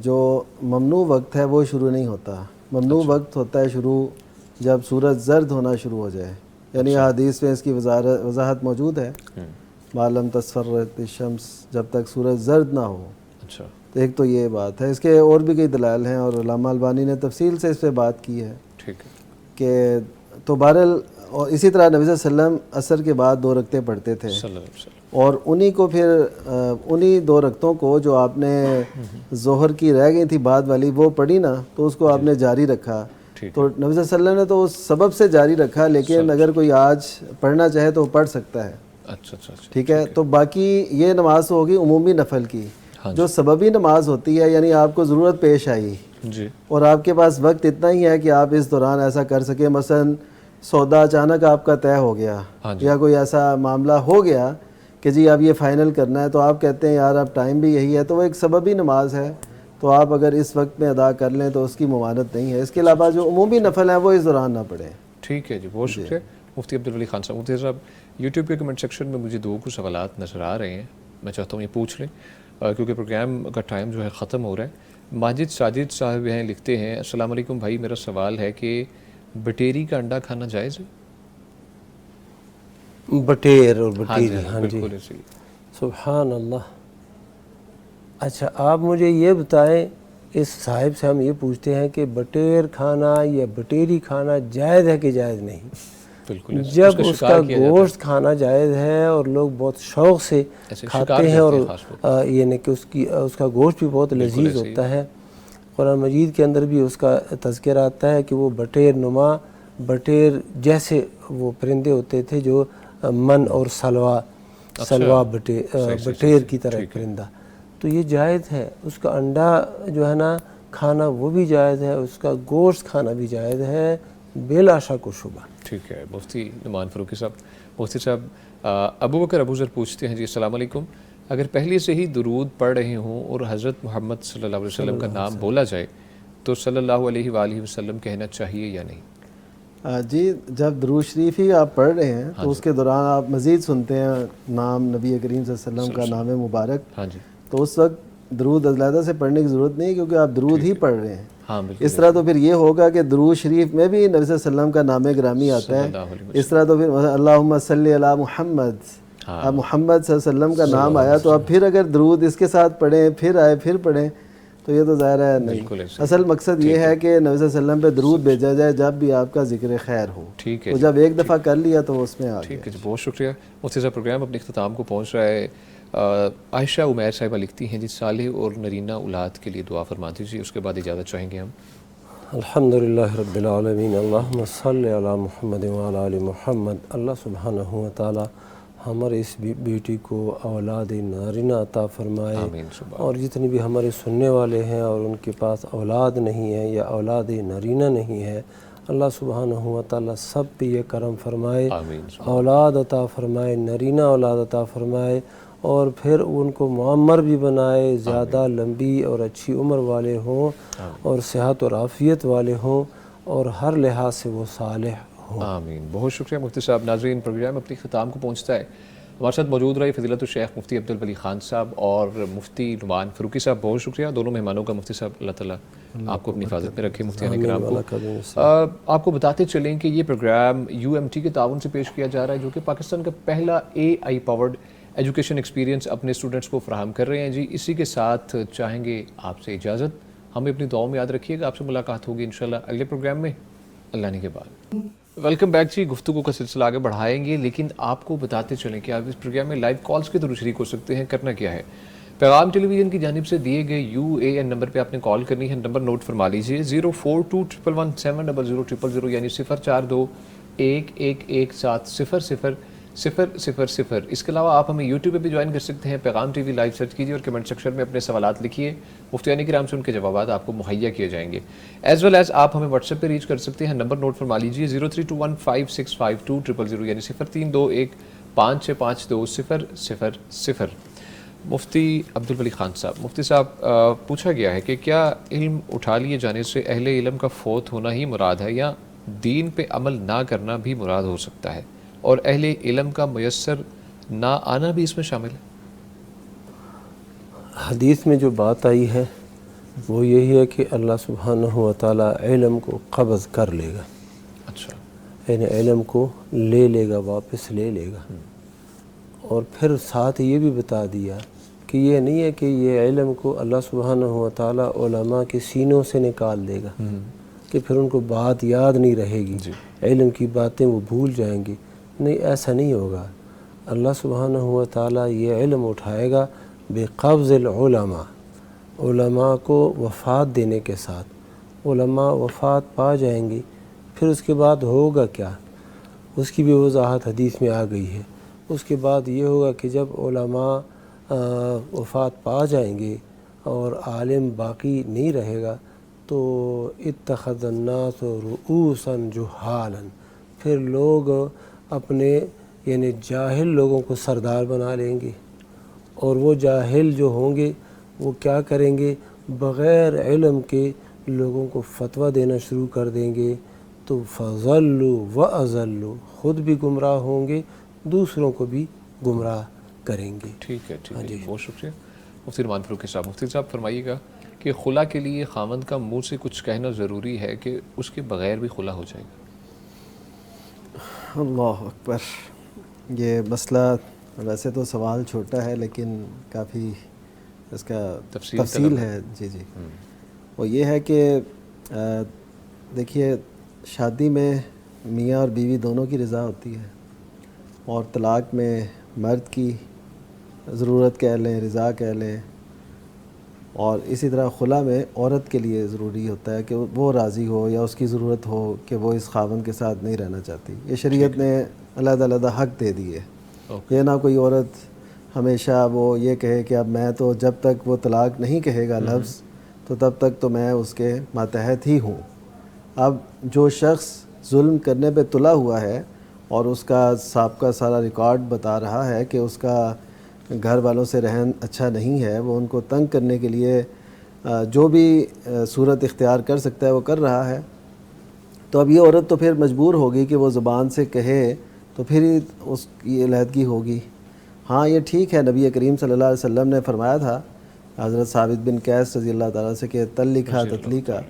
جو ممنوع وقت ہے وہ شروع نہیں ہوتا. ممنوع وقت ہوتا ہے شروع جب سورج زرد ہونا شروع ہو جائے، یعنی حدیث میں اس کی وضاحت موجود ہے، معلوم تصفرت الشمس، جب تک سورج زرد نہ ہو. اچھا، تو ایک تو یہ بات ہے. اس کے اور بھی کئی دلائل ہیں اور علامہ البانی نے تفصیل سے اس پہ بات کی ہے ٹھیک ہے. کہ تو بہرحال. اور اسی طرح نبی صلی اللہ علیہ وسلم عصر کے بعد 2 رکعتیں پڑھتے تھے، صلی اللہ علیہ وسلم. اور انہی کو پھر انہی 2 رکعتوں کو جو آپ نے ظہر کی رہ گئی تھی بعد والی وہ پڑھی نا، تو اس کو آپ نے جاری رکھا. تو نبی صلی اللہ علیہ وسلم نے تو اس سبب سے جاری رکھا، لیکن اگر کوئی آج پڑھنا چاہے تو وہ پڑھ سکتا ہے. اچھا اچھا اچھا، ٹھیک ہے. تو باقی یہ نماز ہوگی عمومی نفل کی. جو سببی نماز ہوتی ہے، یعنی آپ کو ضرورت پیش آئی جی، اور آپ کے پاس وقت اتنا ہی ہے کہ آپ اس دوران ایسا کر سکیں. مثلا سودا اچانک آپ کا طے ہو گیا یا کوئی ایسا معاملہ ہو گیا کہ جی اب یہ فائنل کرنا ہے، تو آپ کہتے ہیں یار اب ٹائم بھی یہی ہے، تو وہ ایک سببی نماز ہے، تو آپ اگر اس وقت میں ادا کر لیں تو اس کی ممانعت نہیں ہے. اس کے علاوہ جو عمومی نفل ہیں وہ اس دوران نہ پڑھیں. ٹھیک ہے جی، بہت شکریہ مفتی عبدالولی خان صاحب. مفتی صاحب، یوٹیوب کے کمنٹ سیکشن میں مجھے 2 سوالات نظر آ رہے ہیں، میں چاہتا ہوں یہ پوچھ لیں کیونکہ پروگرام کا ٹائم جو ہے ختم ہو رہا ہے. ماجد ساجد صاحب ہیں، لکھتے ہیں السلام علیکم بھائی، میرا سوال ہے کہ بٹیری کا انڈا کھانا جائز ہے؟ بٹیر اور بٹیری، ہاں جی، بالکل ایسے ہی. سبحان اللہ. اچھا آپ مجھے یہ بتائیں، اس صاحب سے ہم یہ پوچھتے ہیں کہ بٹیر کھانا یا بٹیری کھانا جائز ہے کہ جائز نہیں؟ بالکل جب اس کا گوشت کھانا جائز ہے اور لوگ بہت شوق سے کھاتے ہیں، اور یعنی کہ اس کا گوشت بھی بہت لذیذ ہوتا ہے. قرآن مجید کے اندر بھی اس کا تذکرہ آتا ہے کہ وہ بٹیر نما، بٹیر جیسے وہ پرندے ہوتے تھے جو من اور سلوا بٹیر کی طرح پرندہ. تو یہ جائز ہے. اس کا انڈا جو ہے نا کھانا وہ بھی جائز ہے، اس کا گوشت کھانا بھی جائز ہے بلا شک و شبہ. ٹھیک ہے. مفتی نعمان فاروقی صاحب، مفتی صاحب ابو بکر ابو ذر پوچھتے ہیں جی السلام علیکم، اگر پہلے سے ہی درود پڑھ رہے ہوں اور حضرت محمد صلی اللہ علیہ وسلم کا نام بولا جائے تو صلی اللہ علیہ وآلہ وسلم کہنا چاہیے یا نہیں؟ جی، جب درود شریف ہی آپ پڑھ رہے ہیں تو اس کے دوران آپ مزید سنتے ہیں نام نبی کریم صلی اللہ علیہ وسلم کا، نام مبارک، ہاں جی، تو اس وقت درود علیحدہ سے پڑھنے کی ضرورت نہیں ہے کیونکہ آپ درود ہی پڑھ رہے ہیں. ہاں بالکل. اس طرح تو پھر یہ ہوگا کہ درود شریف میں بھی نبی صلی اللہ علیہ وسلم کا نام گرامی آتا ہے. اس طرح تو پھر اللہم صلی علی محمد، اب محمد صلی اللہ علیہ وسلم کا نام آیا تو اب پھر اگر درود اس کے ساتھ پڑھیں پھر آئے پھر پڑھیں تو یہ تو ظاہر ہے نہیں. اصل مقصد یہ ہے کہ نبی صلی اللہ علیہ وسلم پہ درود بھیجا جائے جب بھی آپ کا ذکر خیر ہو. ٹھیک ہے. تو جب ایک دفعہ کر لیا تو اس میں آ گیا. ٹھیک ہے جی، بہت شکریہ. مفتی صاحب پروگرام اپنے اختتام کو پہنچ رہا ہے. عائشہ عمیر صاحبہ لکھتی ہیں جی صالح اور نرینہ اولاد کے لیے دعا فرما دیجیے، اس کے بعد اجازت چاہیں گے ہم. الحمدللہ رب العالمین، اللہم صلی علی محمد وعلی آل محمد. اللہ سبحانہ و تعالی ہمارے اس بیٹی کو اولاد نارینہ عطا فرمائے، اور جتنی بھی ہمارے سننے والے ہیں اور ان کے پاس اولاد نہیں ہے یا اولاد نارینہ نہیں ہے، اللہ سبحانہ و تعالی سب پہ یہ کرم فرمائے، اولاد عطا فرمائے، نارینہ اولاد عطا فرمائے، اور پھر ان کو معمر بھی بنائے، زیادہ لمبی اور اچھی عمر والے ہوں اور صحت اور عافیت والے ہوں اور ہر لحاظ سے وہ صالح ہوں. آمین. بہت شکریہ مفتی صاحب. ناظرین پروگرام اپنی ختام کو پہنچتا ہے. ہمارے ساتھ موجود رہے فضیلت الشیخ مفتی عبدالولی خان صاحب اور مفتی نعمان فاروقی صاحب. بہت شکریہ دونوں مہمانوں کا. مفتی صاحب اللہ تعالیٰ آپ کو اپنی حفاظت میں رکھے. مفتیان کرام کو آپ کو بتاتے چلیں کہ یہ پروگرام UMT کے تعاون سے پیش کیا جا رہا ہے، جو کہ پاکستان کا پہلا AI پاورڈ ایجوکیشن ایکسپیرینس اپنے اسٹوڈنٹس کو فراہم کر رہے ہیں جی. اسی کے ساتھ چاہیں گے آپ سے اجازت. ہمیں اپنی دعاؤں میں یاد رکھیے گا. آپ سے ملاقات ہوگی انشاءاللہ اگلے پروگرام میں اللہ نے کے بعد. ویلکم بیک جی. گفتگو کا سلسلہ آگے بڑھائیں گے، لیکن آپ کو بتاتے چلیں کہ آپ اس پروگرام میں لائیو کالز کے تھرو شریک ہو سکتے ہیں. کرنا کیا ہے، پیغام ٹیلی ویژن کی جانب سے دیے گئے UAN نمبر پہ آپ نے کال کرنی ہے. نمبر نوٹ فرما لیجیے 0421170000 یعنی 04211170000. اس کے علاوہ آپ ہمیں یوٹیوب پہ بھی جوائن کر سکتے ہیں. پیغام ٹی وی لائیو سرچ کیجیے اور کمنٹ سیکشن میں اپنے سوالات لکھیے. مفتیان کرام سے ان کے جوابات آپ کو مہیا کیے جائیں گے. ایز ویل ایز آپ ہمیں واٹس ایپ پہ ریچ کر سکتے ہیں. نمبر نوٹ فرما لیجیے 0321565200 یعنی 56520000. مفتی عبدالولی خان صاحب، مفتی صاحب پوچھا گیا ہے کہ کیا علم اٹھا لیے جانے سے اہل علم کا فوت ہونا ہی مراد ہے یا دین پہ عمل نہ کرنا بھی مراد ہو سکتا ہے، اور اہل علم کا میسر نہ آنا بھی اس میں شامل ہے؟ حدیث میں جو بات آئی ہے وہ یہی ہے کہ اللہ سبحانہ و تعالیٰ علم کو قبض کر لے گا. اچھا، یعنی علم کو لے لے گا، واپس لے لے گا. اور پھر ساتھ یہ بھی بتا دیا کہ یہ نہیں ہے کہ یہ علم کو اللہ سبحانہ و تعالیٰ علماء کے سینوں سے نکال دے گا کہ پھر ان کو بات یاد نہیں رہے گی، علم کی باتیں وہ بھول جائیں گے. نہیں، ایسا نہیں ہوگا. اللہ سبحانہ و تعالیٰ یہ علم اٹھائے گا بقبض العلماء، علماء کو وفات دینے کے ساتھ. علماء وفات پا جائیں گے، پھر اس کے بعد ہوگا کیا، اس کی بھی وضاحت حدیث میں آ گئی ہے. اس کے بعد یہ ہوگا کہ جب علماء وفات پا جائیں گے اور عالم باقی نہیں رہے گا تو اتخذ الناس رؤوسا جہالا، پھر لوگ اپنے یعنی جاہل لوگوں کو سردار بنا لیں گے. اور وہ جاہل جو ہوں گے وہ کیا کریں گے، بغیر علم کے لوگوں کو فتویٰ دینا شروع کر دیں گے. تو فضلوا واضلوا، خود بھی گمراہ ہوں گے، دوسروں کو بھی گمراہ کریں گے. ٹھیک ہے، بہت شکریہ مفتی نعمان فاروقی صاحب. مفتی صاحب فرمائیے گا کہ خلا کے لیے خامند کا منہ سے کچھ کہنا ضروری ہے کہ اس کے بغیر بھی خلا ہو جائے گا؟ اللہ اکبر. یہ مسئلہ ویسے تو سوال چھوٹا ہے لیکن کافی اس کا تفصیل ہے. جی وہ یہ ہے کہ دیکھیے، شادی میں میاں اور بیوی دونوں کی رضا ہوتی ہے، اور طلاق میں مرد کی ضرورت کہہ لیں، رضا کہہ لیں، اور اسی طرح خلا میں عورت کے لیے ضروری ہوتا ہے کہ وہ راضی ہو یا اس کی ضرورت ہو کہ وہ اس خاوند کے ساتھ نہیں رہنا چاہتی. یہ شریعت نے علیحدہ علیحدہ حق دے دیے. یہ نہ کوئی عورت ہمیشہ وہ یہ کہے کہ اب میں تو جب تک وہ طلاق نہیں کہے گا لفظ تو تب تک تو میں اس کے ماتحت ہی ہوں. اب جو شخص ظلم کرنے پہ تلا ہوا ہے اور اس کا سابقہ سارا ریکارڈ بتا رہا ہے کہ اس کا گھر والوں سے رہن اچھا نہیں ہے، وہ ان کو تنگ کرنے کے لیے جو بھی صورت اختیار کر سکتا ہے وہ کر رہا ہے، تو اب یہ عورت تو پھر مجبور ہوگی کہ وہ زبان سے کہے تو پھر ہی اس کی علیحدگی ہوگی. ہاں یہ ٹھیک ہے، نبی کریم صلی اللہ علیہ وسلم نے فرمایا تھا حضرت ثابت بن قیس رضی اللہ تعالیٰ سے کہ طلقھا تطلیقا،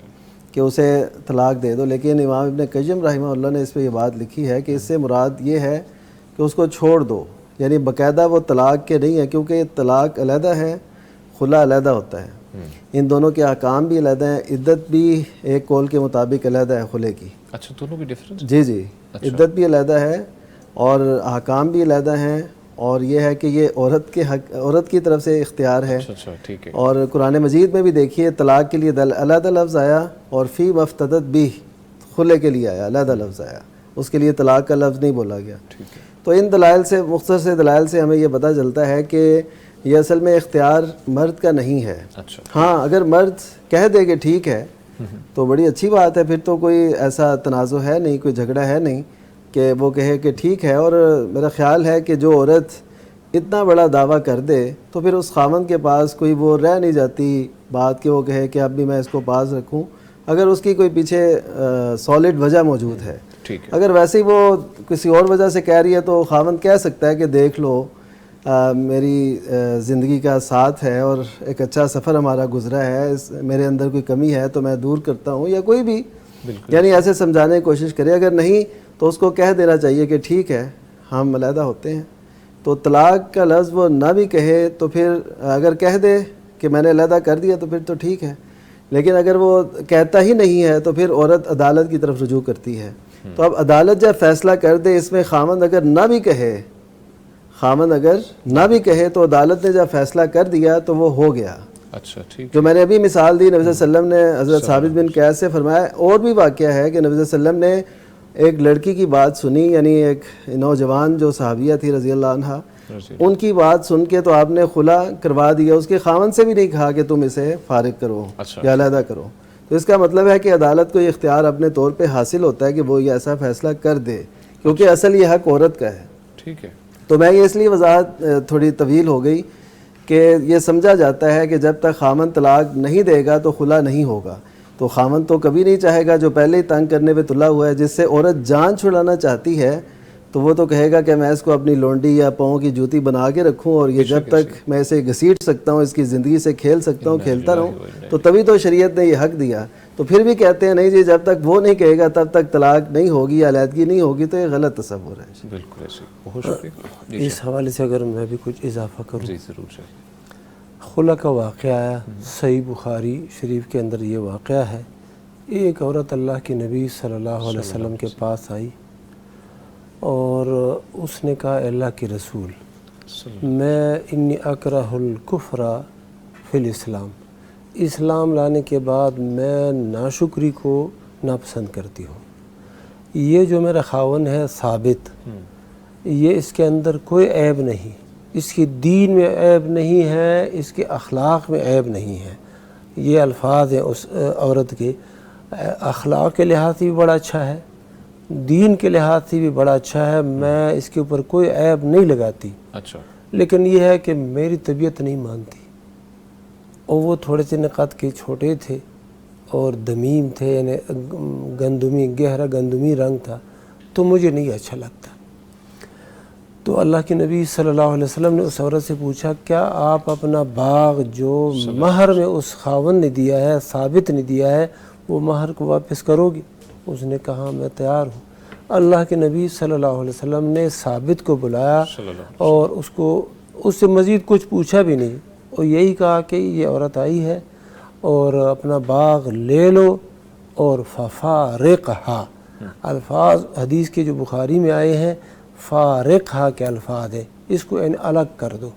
کہ اسے طلاق دے دو. لیکن امام ابن قیم رحمہ اللہ نے اس پہ یہ بات لکھی ہے کہ اس سے مراد یہ ہے کہ اس کو چھوڑ دو، یعنی باقاعدہ وہ طلاق کے نہیں ہے، کیونکہ طلاق علیحدہ ہے، خلا علیحدہ ہوتا ہے. ان دونوں کے احکام بھی علیحدہ ہیں، عدت بھی ایک قول کے مطابق علیحدہ ہے خلے کی. اچھا، دونوں کی ڈفرینس؟ جی عدت بھی علیحدہ ہے اور احکام بھی علیحدہ ہیں، اور یہ ہے کہ یہ عورت کی طرف سے اختیار ہے. ٹھیک ہے. اور قرآن مجید میں بھی دیکھیے طلاق کے لیے علیحدہ لفظ آیا، اور فی مفتدت بھی خلے کے لیے آیا، علیحدہ لفظ آیا، اس کے لیے طلاق کا لفظ نہیں بولا گیا. تو ان دلائل سے، مختصر سے دلائل سے ہمیں یہ پتہ چلتا ہے کہ یہ اصل میں اختیار مرد کا نہیں ہے. ہاں اگر مرد کہہ دے کہ ٹھیک ہے تو بڑی اچھی بات ہے، پھر تو کوئی ایسا تنازع ہے نہیں، کوئی جھگڑا ہے نہیں کہ وہ کہے کہ ٹھیک ہے. اور میرا خیال ہے کہ جو عورت اتنا بڑا دعویٰ کر دے تو پھر اس خاوند کے پاس کوئی وہ رہ نہیں جاتی بات کہ وہ کہے کہ اب بھی میں اس کو پاس رکھوں، اگر اس کی کوئی پیچھے سالڈ وجہ موجود ہے. اگر ویسے ہی وہ کسی اور وجہ سے کہہ رہی ہے تو خاوند کہہ سکتا ہے کہ دیکھ لو میری زندگی کا ساتھ ہے اور ایک اچھا سفر ہمارا گزرا ہے، میرے اندر کوئی کمی ہے تو میں دور کرتا ہوں، یا کوئی بھی یعنی ایسے سمجھانے کی کوشش کرے. اگر نہیں تو اس کو کہہ دینا چاہیے کہ ٹھیک ہے ہم علیحدہ ہوتے ہیں. تو طلاق کا لفظ وہ نہ بھی کہے تو پھر اگر کہہ دے کہ میں نے علیحدہ کر دیا تو پھر تو ٹھیک ہے، لیکن اگر وہ کہتا ہی نہیں ہے تو پھر عورت عدالت کی طرف رجوع کرتی ہے. تو اب عدالت جب فیصلہ کر دے، اس میں خاوند اگر نہ بھی کہے تو عدالت نے جب فیصلہ کر دیا تو وہ ہو گیا. اچھا ٹھیک. جو میں نے ابھی مثال دی، نبی صلی اللہ علیہ وسلم نے حضرت ثابت بن قیس سے فرمایا. اور بھی واقعہ ہے کہ نبی صلی اللہ علیہ وسلم نے ایک لڑکی کی بات سنی، یعنی ایک نوجوان جو صحابیہ تھی رضی اللہ عنہ، ان کی بات سن کے تو آپ نے خلا کروا دیا. اس کے خاوند سے بھی نہیں کہا کہ تم اسے فارغ کرو یا علیحدہ کرو. تو اس کا مطلب ہے کہ عدالت کو یہ اختیار اپنے طور پہ حاصل ہوتا ہے کہ وہ یہ ایسا فیصلہ کر دے، کیونکہ اصل یہ حق عورت کا ہے. ٹھیک ہے. تو میں یہ اس لیے وضاحت تھوڑی طویل ہو گئی کہ یہ سمجھا جاتا ہے کہ جب تک خاوند طلاق نہیں دے گا تو خلا نہیں ہوگا. تو خاوند تو کبھی نہیں چاہے گا جو پہلے ہی تنگ کرنے پہ تلا ہوا ہے. جس سے عورت جان چھڑانا چاہتی ہے تو وہ تو کہے گا کہ میں اس کو اپنی لونڈی یا پاؤں کی جوتی بنا کے رکھوں اور یہ جب تک میں اسے گھسیٹ سکتا ہوں، اس کی زندگی سے کھیل سکتا ہوں، کھیلتا رہوں. تو تبھی تو شریعت نے یہ حق دیا. تو پھر بھی کہتے ہیں نہیں جی جب تک وہ نہیں کہے گا تب تک طلاق نہیں ہوگی یا علیحدگی نہیں ہوگی. تو یہ غلط تصور ہے. بالکل ایسے. بہت شکریہ. اس حوالے سے اگر میں بھی کچھ اضافہ کروں. جی ضرور. خلا کا واقعہ ہے، صحیح بخاری شریف کے اندر یہ واقعہ ہے. ایک عورت اللہ کے نبی صلی اللہ علیہ وسلم کے پاس آئی اور اس نے کہا اللہ کے رسول، میں انی اکرہ الکفر فی الاسلام، اسلام لانے کے بعد میں ناشکری کو ناپسند کرتی ہوں. یہ جو میرا خاون ہے ثابت، یہ اس کے اندر کوئی عیب نہیں، اس کی دین میں عیب نہیں ہے، اس کے اخلاق میں عیب نہیں ہے. یہ الفاظ ہیں اس عورت کے. اخلاق کے لحاظ سے بھی بڑا اچھا ہے، دین کے لحاظ سے بھی بڑا اچھا ہے، میں اس کے اوپر کوئی عیب نہیں لگاتی. اچھا. لیکن یہ ہے کہ میری طبیعت نہیں مانتی. اور وہ تھوڑے سے نقد کے چھوٹے تھے اور دمیم تھے، یعنی گندمی، گہرا گندمی رنگ تھا، تو مجھے نہیں اچھا لگتا. تو اللہ کے نبی صلی اللہ علیہ وسلم نے اس عورت سے پوچھا کیا آپ اپنا باغ جو مہر میں اس خاوند نے دیا ہے، ثابت نے دیا ہے، وہ مہر کو واپس کرو گی؟ اس نے کہا میں تیار ہوں. اللہ کے نبی صلی اللہ علیہ وسلم نے ثابت کو بلایا اور اس سے مزید کچھ پوچھا بھی نہیں، اور یہی کہا کہ یہ عورت آئی ہے اور اپنا باغ لے لو اور ففارقھا. الفاظ حدیث کے جو بخاری میں آئے ہیں فارقھا کے الفاظ ہے، اس کو یعنی الگ کر دو.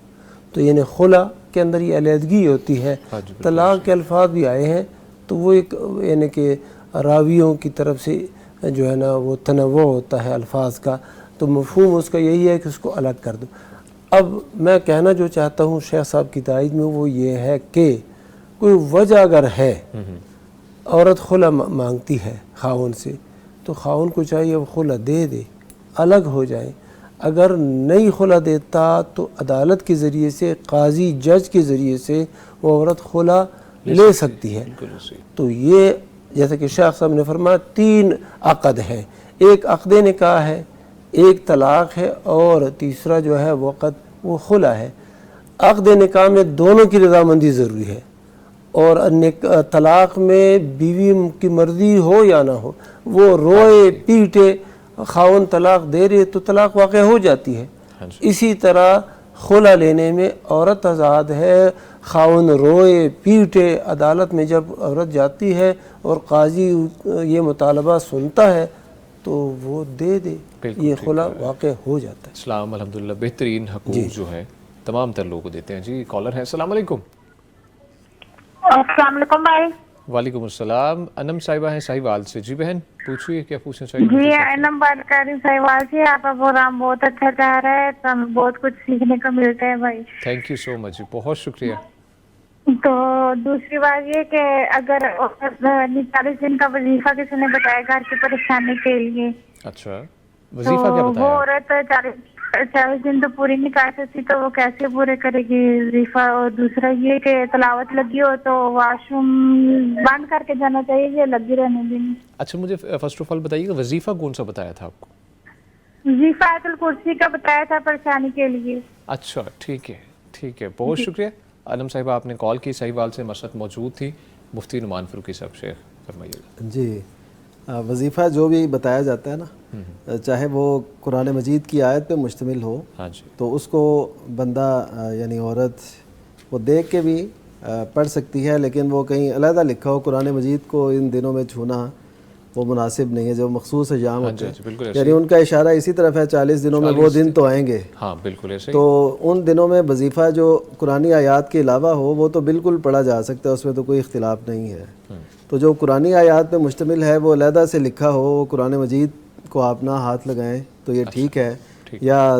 تو یعنی خلا کے اندر یہ علیحدگی ہوتی ہے. طلاق کے الفاظ بھی آئے ہیں تو وہ ایک یعنی کہ راویوں کی طرف سے جو ہے نا وہ تنوع ہوتا ہے الفاظ کا، تو مفہوم اس کا یہی ہے کہ اس کو الگ کر دو. اب میں کہنا جو چاہتا ہوں شیخ صاحب کی تائید میں وہ یہ ہے کہ کوئی وجہ اگر ہے، عورت خلا مانگتی ہے خاون سے، تو خاون کو چاہیے وہ خلا دے دے، الگ ہو جائیں. اگر نہیں خلا دیتا تو عدالت کے ذریعے سے، قاضی جج کے ذریعے سے وہ عورت خلا لے سکتی ہے. تو یہ جیسا کہ شیخ صاحب نے فرمایا 3 عقد ہیں، ایک عقد نکاح ہے، ایک طلاق ہے، اور تیسرا جو ہے وقت وہ خلا ہے. عقد نکاح میں دونوں کی رضامندی ضروری ہے، اور طلاق میں بیوی کی مرضی ہو یا نہ ہو، وہ روئے پیٹے خاون طلاق دے رہے تو طلاق واقع ہو جاتی ہے. اسی طرح خلا لینے میں عورت آزاد ہے، خاون روئے پیٹے. عدالت میں جب عورت جاتی ہے اور قاضی یہ مطالبہ سنتا ہے تو وہ دے دے، یہ خلا واقع ہو جاتا ہے. اسلام الحمدللہ بہترین حقوق جو ہے تمام تر لوگوں کو دیتے ہیں. جی کالر ہے. السلام علیکم. السلام علیکم بھائی. وعلیکم السلام. انم صاحبہ ہیں ساہیوال سے. جی بہن پوچھئے کیا پوچھنا چاہیے؟ جی انم بات کر رہی ہوں ساہیوال سے. آپ کا پروگرام بہت اچھا چل رہا ہے، تو ہمیں بہت کچھ سیکھنے کو ملتا ہے بھائی. تھینک یو سو مچ، بہت شکریہ. تو دوسری بات یہ کہ اگر 40 دن کا وظیفہ کسی نے بتایا گھر کی پریشانی کے لیے، اچھا وظیفہ کیا وہ بتایا؟ عورت 40 دن تو پوری نہیں کر سکتی، تو وہ کیسے پورے کرے گی وظیفہ؟ اور دوسرا یہ کہ تلاوت لگی ہو تو واش روم بند کر کے جانا چاہیے یا لگی رہنے دینی؟ اچھا مجھے فرسٹ آف آل بتائیے کہ وظیفہ کون سا بتایا تھا آپ کو؟ وظیفہ آیت الکرسی کا بتایا تھا پریشانی کے لیے. اچھا ٹھیک ہے، بہت شکریہ. عالم صاحبہ آپ نے کال کی، ساہیوال سے مسرت موجود تھی. مفتی نعمان فاروقی صاحب شیخ فرمائیے. جی وظیفہ جو بھی بتایا جاتا ہے نا، چاہے وہ قرآن مجید کی آیت پہ مشتمل ہو، تو اس کو بندہ یعنی عورت وہ دیکھ کے بھی پڑھ سکتی ہے، لیکن وہ کہیں علیحدہ لکھا ہو قرآن مجید کو ان دنوں میں چھونا وہ مناسب نہیں ہے. جو مخصوص ایام ہوتے ہیں، یعنی ان کا اشارہ اسی طرف ہے 40 دنوں میں وہ دن تو آئیں گے. ہاں بالکل ایسے. تو ان دنوں میں وظیفہ جو قرآنی آیات کے علاوہ ہو وہ تو بالکل پڑھا جا سکتا ہے، اس میں تو کوئی اختلاف نہیں ہے. تو جو قرآنی آیات پہ مشتمل ہے وہ علیحدہ سے لکھا ہو، وہ قرآن مجید کو آپ نہ ہاتھ لگائیں تو یہ ٹھیک ہے. یا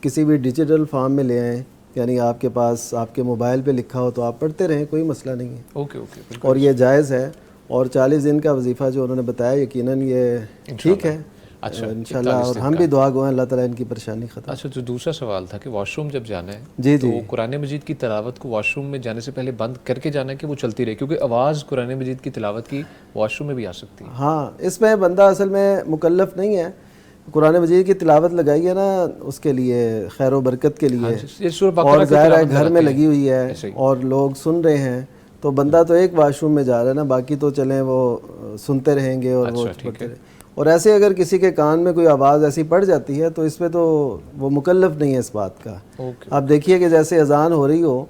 کسی بھی ڈیجیٹل فارم میں لے آئیں، یعنی آپ کے پاس آپ کے موبائل پہ لکھا ہو تو آپ پڑھتے رہیں، کوئی مسئلہ نہیں ہے. اوکے اور یہ جائز ہے. اور 40 دن کا وظیفہ جو انہوں نے بتایا یقیناً یہ ٹھیک ہے. اچھا، انشاءاللہ، 41 اور دن ہم کا۔ بھی دعا گو ہیں اللہ تعالیٰ ان کی پریشانی ختم۔ اچھا، جو دوسرا سوال تھا کہ واش روم جب جانا ہے جی تو جی، قرآن مجید کی تلاوت کو واش روم میں جانے سے پہلے بند کر کے جانا ہے کہ وہ چلتی رہے، کیونکہ آواز قرآن مجید کی تلاوت کی واش روم میں بھی آ سکتی ہے؟ ہاں، اس میں بندہ اصل میں مکلف نہیں ہے، قرآن مجید کی تلاوت لگائی ہے نا اس کے لیے خیر و برکت کے لیے، یہ سورہ بقرہ اور کی ظاہر ہے تلاوت گھر میں لگاتے ہیں، لگی ہوئی ہے ایسے ہی۔ اور لوگ سن رہے ہیں، تو بندہ تو ایک واش روم میں جا رہا ہے نا، باقی تو چلیں وہ سنتے رہیں گے اور وہ اچھا، ٹھیک پڑھتے ہے۔ رہیں۔ اور ایسے اگر کسی کے کان میں کوئی آواز ایسی پڑ جاتی ہے تو اس میں تو وہ مکلف نہیں ہے اس بات کا۔ اوکے، آپ دیکھیے کہ جیسے اذان ہو رہی ہو،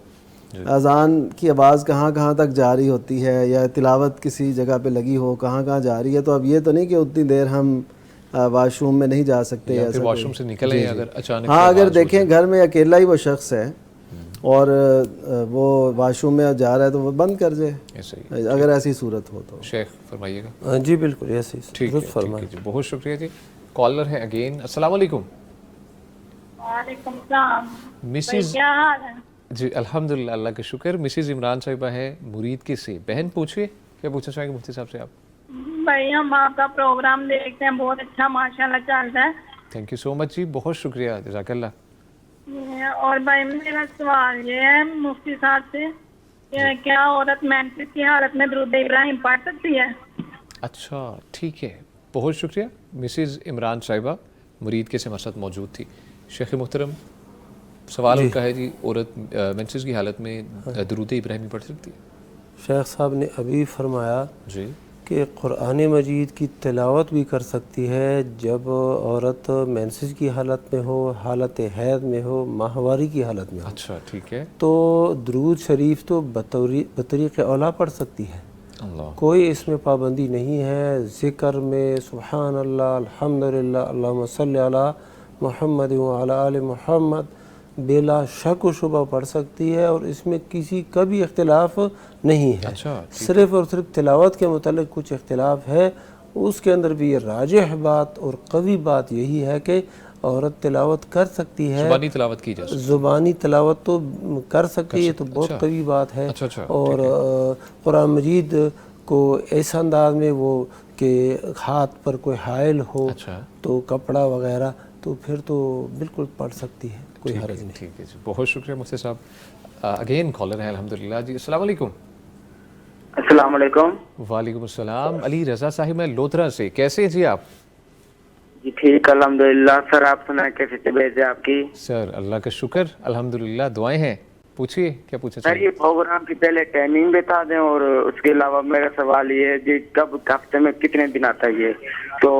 اذان کی آواز کہاں کہاں تک جا رہی ہوتی ہے، یا تلاوت کسی جگہ پہ لگی ہو کہاں کہاں جا رہی ہے، تو اب یہ تو نہیں کہ اتنی دیر ہم واش روم میں نہیں جا سکتے، یا پھر ایسا واش کوئی۔ روم سے نکلیں جی جی۔ اگر اچانک ہاں، سے اگر آواز ہو دیکھیں جائے۔ گھر میں اکیلا ہی وہ شخص ہے اور وہ واش روم میں جا رہا ہے تو وہ بند کر دے، ایسے ہی۔ اگر ایسی صورت ہو تو۔ شیخ فرمائیے گا۔ جی بالکل ایسے ٹھیک ہے، ٹھیک ہے جی، بہت شکریہ جی۔ کالر ہے اگین، السلام علیکم۔ وعلیکم السلام مسز، کیا حال ہے؟ جی الحمدللہ، اللہ کا شکر۔ مسز عمران صاحبہ ہے مرید کے سے، بہن پوچھیے کیا پوچھنا چاہیں گے مفتی صاحب سے آپ؟ بھائی ہم آپ کا پروگرام دیکھتے ہیں، بہت اچھا ماشاءاللہ چل رہا ہے۔ تھینک یو سو مچ جی، بہت شکریہ، جزاک اللہ۔ اور بھائی میرا سوال یہ ہے مفتی صاحب سے کہ کیا عورت مینسس کی حالت میں درود ابراہیم پڑھ سکتی ہے؟ اچھا ٹھیک ہے، بہت شکریہ۔ مسز عمران صاحبہ مرید کے سے ہمارے ساتھ موجود تھی۔ شیخ محترم، سوال ان کا ہے جی، عورت مینسس کی حالت میں درود ابراہیمی پڑھ سکتی ہے؟ شیخ صاحب نے ابھی فرمایا جی، کہ قرآن مجید کی تلاوت بھی کر سکتی ہے جب عورت مینسس کی حالت میں ہو، حالت حیض میں ہو، ماہواری کی حالت میں ہو، اچھا ٹھیک ہے۔ تو درود شریف تو بطریق اولا پڑھ سکتی ہے، اللہ، کوئی اس میں پابندی نہیں ہے۔ ذکر میں سبحان اللہ، الحمدللہ، اللہم صلی علی محمد وعلی آل محمد بلا شک و شبہ پڑھ سکتی ہے، اور اس میں کسی کا بھی اختلاف نہیں ہے۔ اچھا، صرف اور صرف تلاوت کے متعلق کچھ اختلاف ہے، اس کے اندر بھی یہ راجح بات اور قوی بات یہی ہے کہ عورت تلاوت کر سکتی ہے، زبانی تلاوت کی جا سکتی زبانی تلاوت تو کر سکتی ہے، تو بہت اچھا، قوی بات ہے۔ اچھا، اچھا، اور قرآن مجید کو ایسا انداز میں وہ کہ ہاتھ پر کوئی حائل ہو اچھا، تو کپڑا وغیرہ، تو پھر تو بالکل پڑھ سکتی ہے، کوئی حرج نہیں۔ ٹھیک ہے جی، بہت شکریہ مفتی صاحب۔ اگین کالر ہے الحمدللہ جی، السلام علیکم۔ السلام علیکم۔ وعلیکم السلام، علی رضا صاحب میں لودھرا سے، کیسے ہیں جی آپ؟ جی ٹھیک الحمدللہ، سر آپ سنائیں کیسی طبیعت ہے آپ کی؟ سر اللہ کا شکر الحمدللہ، دعائیں ہیں، پوچھیے کیا پوچھنا سر چاہیے؟ یہ پروگرام کی پہلے ٹائمنگ بتا دیں، اور اس کے علاوہ میرا سوال یہ ہے جی کب ہفتے میں کتنے دن آتا ہے یہ؟ تو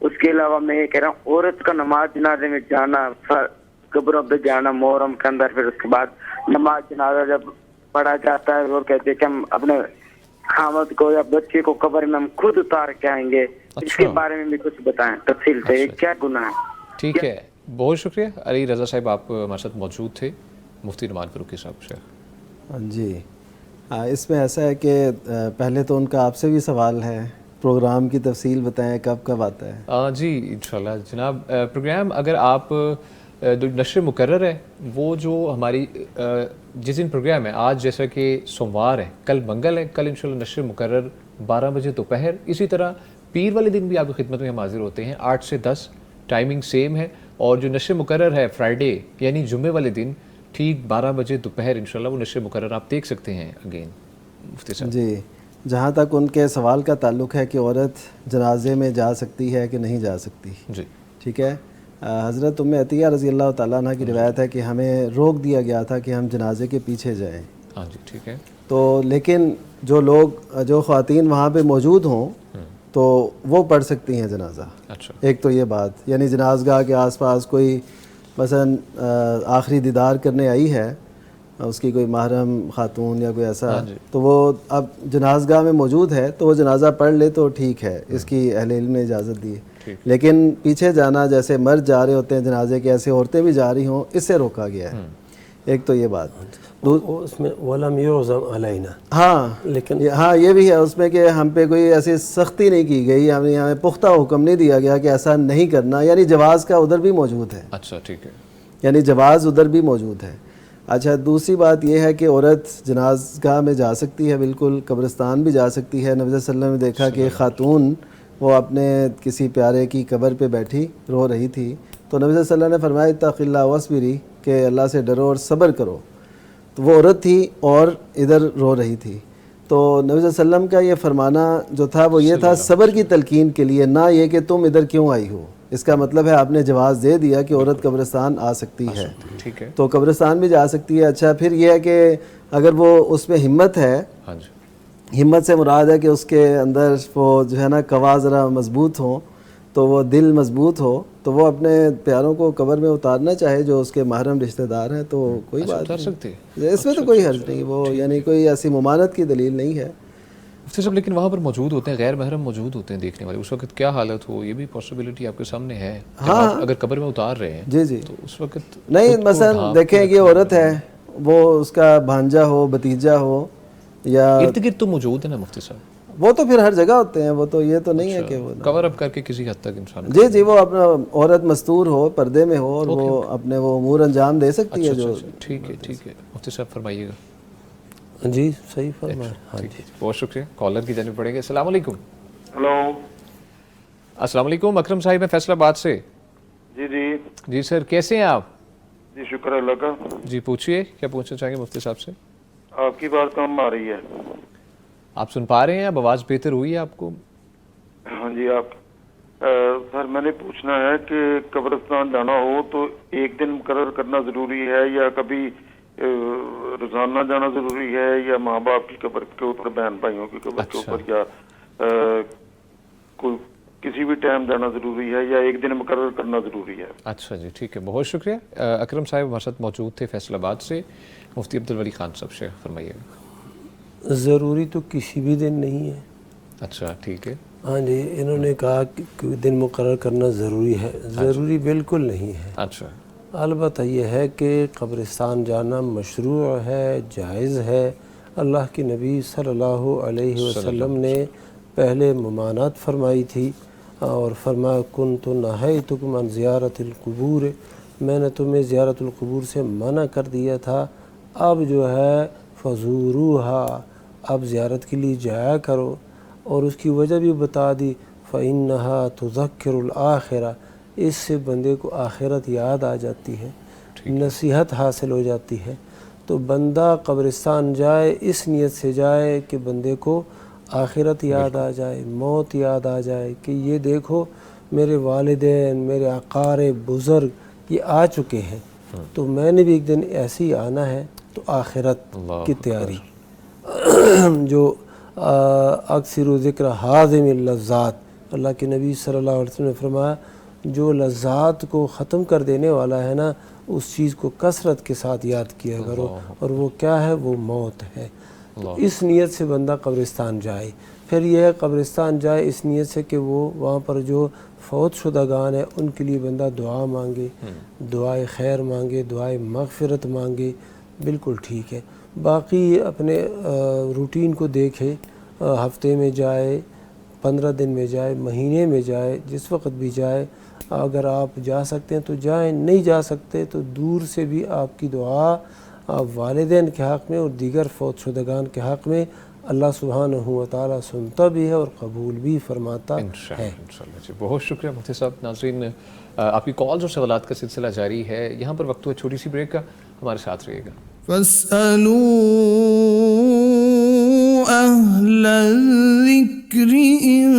اس کے علاوہ میں یہ کہہ رہا ہوں عورت کا نماز جنازے میں جانا، قبروں پہ جانا محرم کے اندر، پھر اس کے بعد نماز جنازہ جب پڑھا جاتا ہے اور کہتے ہیں کہ ہم اپنے خامد کو یا بچے کو قبر میں ہم خود اتار کے آئیں گے، اس کے بارے میں بھی کچھ بتائیں تفصیل سے، یہ کیا گناہ ہے؟ ٹھیک ہے، بہت شکریہ علی رضا صاحب، آپ ہمارے ساتھ موجود تھے۔ مفتی نعمان فاروقی صاحب، شیخ جی، اس میں ایسا ہے کہ پہلے تو ان کا آپ سے بھی سوال ہے، پروگرام کی تفصیل بتائیں کب کب آتا ہے؟ جی انشاءاللہ جناب، پروگرام اگر آپ جو نشر مقرر ہے وہ جو ہماری جس دن پروگرام ہے، آج جیسا کہ سوموار ہے، کل منگل ہے، کل انشاءاللہ نشر مقرر 12 بجے دوپہر، اسی طرح پیر والے دن بھی آپ کی خدمت میں ہم حاضر ہوتے ہیں 8 سے 10، ٹائمنگ سیم ہے، اور جو نشر مقرر ہے فرائیڈے یعنی جمعے والے دن ٹھیک 12 بجے دوپہر انشاءاللہ وہ نشر مقرر آپ دیکھ سکتے ہیں۔ اگین مفتی صاحب جی، جہاں تک ان کے سوال کا تعلق ہے کہ عورت جنازے میں جا سکتی ہے کہ نہیں جا سکتی، جی، ٹھیک ہے، حضرت ام عطیہ رضی اللہ تعالیٰ عنہ کی روایت ہے کہ ہمیں روک دیا گیا تھا کہ ہم جنازے کے پیچھے جائیں، ہاں جی ٹھیک ہے، تو لیکن جو خواتین وہاں پہ موجود ہوں تو وہ پڑھ سکتی ہیں جنازہ۔ اچھا، ایک تو یہ بات، یعنی جنازگاہ کے آس پاس کوئی مثلا آخری دیدار کرنے آئی ہے اس کی کوئی محرم خاتون یا کوئی ایسا، تو وہ اب جنازگاہ میں موجود ہے تو وہ جنازہ پڑھ لے تو ٹھیک ہے، اس کی اہل علم نے اجازت دی ہے، لیکن پیچھے جانا جیسے مرد جا رہے ہوتے ہیں جنازے کے، ایسے عورتیں بھی جا رہی ہوں، اس سے روکا گیا ہے۔ ایک تو یہ بات، اس میں وَلَمْ يُعْزَمْ عَلَيْنَا، ہاں لیکن ہاں یہ بھی ہے اس میں کہ ہم پہ کوئی ایسی سختی نہیں کی گئی، ہمیں پختہ حکم نہیں دیا گیا کہ ایسا نہیں کرنا، یعنی جواز کا ادھر بھی موجود ہے، اچھا ٹھیک ہے، یعنی جواز ادھر بھی موجود ہے۔ اچھا، دوسری بات یہ ہے کہ عورت جنازگاہ میں جا سکتی ہے، بالکل قبرستان بھی جا سکتی ہے۔ نبی صلی اللہ علیہ وسلم نے دیکھا کہ ایک خاتون وہ اپنے کسی پیارے کی قبر پہ بیٹھی رو رہی تھی، تو نبی صلی اللہ علیہ وسلم نے فرمایا اتق اللہ واصبری، کہ اللہ سے ڈرو اور صبر کرو. تو وہ عورت تھی اور ادھر رو رہی تھی. تو نبی صلی اللہ علیہ وسلم کا یہ فرمانا جو تھا وہ یہ تھا صبر کی تلقین کے لیے، نہ یہ کہ تم ادھر کیوں آئی ہو. اس کا مطلب ہے آپ نے جواز دے دیا کہ عورت قبرستان آ سکتی ہے، ٹھیک ہے، تو قبرستان بھی جا سکتی ہے. اچھا پھر یہ ہے کہ اگر وہ اس میں ہمت ہے، ہاں جی، ہمت سے مراد ہے کہ اس کے اندر وہ جو ہے نا قوا ذرا مضبوط ہوں، تو وہ دل مضبوط ہو، تو وہ اپنے پیاروں کو قبر میں اتارنا چاہے جو اس کے محرم رشتہ دار ہیں، تو کوئی بات اتار سکتے نہیں، اس میں تو کوئی حرج نہیں. وہ یعنی کوئی ایسی ممانعت کی دلیل نہیں ہے. مفتی صاحب لیکن وہاں پر موجود ہوتے ہیں، غیر محرم موجود ہوتے ہیں دیکھنے والے، اس وقت کیا حالت ہو، یہ بھی پاسبلٹی آپ کے سامنے ہے. ہاں اگر قبر میں اتار رہے ہیں جی جی، تو اس وقت نہیں مثلا دیکھیں یہ عورت ہے، وہ اس کا بھانجا ہو، بھتیجا ہو، یا ارد گرد تو موجود ہے نا مفتی صاحب، وہ تو پھر ہر جگہ ہوتے ہیں، وہ تو یہ تو نہیں ہے کہ وہ کور اپ کر کے کسی حد تک انسان جی جی، وہ اپنا عورت مستور ہو، پردے میں ہو، اور وہ اپنے وہ امور انجام دے سکتی ہے. جو ٹھیک ہے ٹھیک ہے، مفتی صاحب فرمائیے گا. جی صحیح فرمایا. ہاں جی، بہت شکریہ. کالر کی جانب پڑیں گے. السلام علیکم. ہلو، السلام علیکم، اکرم صاحب ہیں فیصل آباد سے. جی جی جی سر، کیسے ہیں آپ؟ جی شکر اللہ کا. جی پوچھیے، کیا پوچھنا چاہیں گے مفتی صاحب سے؟ آپ کی بات کم آ رہی ہے. آپ سن پا رہے ہیں؟ اب آواز بہتر ہوئی ہے آپ کو؟ ہاں جی. آپ سر میں نے پوچھنا ہے کہ قبرستان جانا ہو تو ایک دن مقرر کرنا ضروری ہے، یا کبھی روزانہ جانا ضروری ہے، یا ماں باپ کی قبر کے اوپر، بہن بھائیوں کی قبر کے اوپر، یا کوئی کسی بھی ٹائم جانا ضروری ہے، یا ایک دن مقرر کرنا ضروری ہے؟ اچھا جی ٹھیک ہے، بہت شکریہ. اکرم صاحب ہمارے ساتھ موجود تھے فیصل آباد سے. مفتی عبدالولی خان صاحب سے فرمائیے گا. ضروری تو کسی بھی دن نہیں ہے. اچھا ٹھیک ہے. ہاں جی، انہوں نے کہا کہ دن مقرر کرنا ضروری ہے، ضروری بالکل نہیں ہے. اچھا، البتہ یہ ہے کہ قبرستان جانا مشروع ہے، جائز ہے. اللہ کے نبی صلی اللہ علیہ وسلم نے پہلے ممانعت فرمائی تھی، اور فرمایا کنت نہیتکم عن زیارت القبور، میں نے تمہیں زیارت القبور سے منع کر دیا تھا، اب جو ہے فزوروہا، اب زیارت کے لیے جایا کرو. اور اس کی وجہ بھی بتا دی، فإنہا تذکر الآخرہ، اس سے بندے کو آخرت یاد آ جاتی ہے، نصیحت حاصل ہو جاتی ہے. تو بندہ قبرستان جائے اس نیت سے جائے کہ بندے کو آخرت یاد آ جائے، موت یاد آ جائے، کہ یہ دیکھو میرے والدین، میرے اقارب، بزرگ یہ آ چکے ہیں، تو میں نے بھی ایک دن ایسے ہی آنا ہے. تو آخرت کی تیاری جو اکثر ذکر حاضم اللذات، اللہ کے نبی صلی اللہ علیہ وسلم نے فرمایا جو لذات کو ختم کر دینے والا ہے نا، اس چیز کو کثرت کے ساتھ یاد کیا کرو، اور وہ کیا ہے؟ وہ موت ہے. تو اس نیت سے بندہ قبرستان جائے. پھر یہ ہے قبرستان جائے اس نیت سے کہ وہ وہاں پر جو فوت شدگان ہیں ان کے لیے بندہ دعا مانگے، دعائے خیر مانگے، دعائے مغفرت مانگے، بالکل ٹھیک ہے. باقی اپنے روٹین کو دیکھے، ہفتے میں جائے، 15 دن میں جائے، مہینے میں جائے، جس وقت بھی جائے. اگر آپ جا سکتے ہیں تو جائیں، نہیں جا سکتے تو دور سے بھی آپ کی دعا والدین کے حق میں اور دیگر فوت شدگان کے حق میں اللہ سبحانہ و تعالیٰ سنتا بھی ہے اور قبول بھی فرماتا ہے. انشاءاللہ جی، بہت شکریہ مفتی صاحب. ناظرین آپ کی کالز اور سوالات کا سلسلہ جاری ہے. یہاں پر وقت ہوا چھوٹی سی بریک کا، ہمارے ساتھ رہیے گا. فاسألوا أهل الذكر إن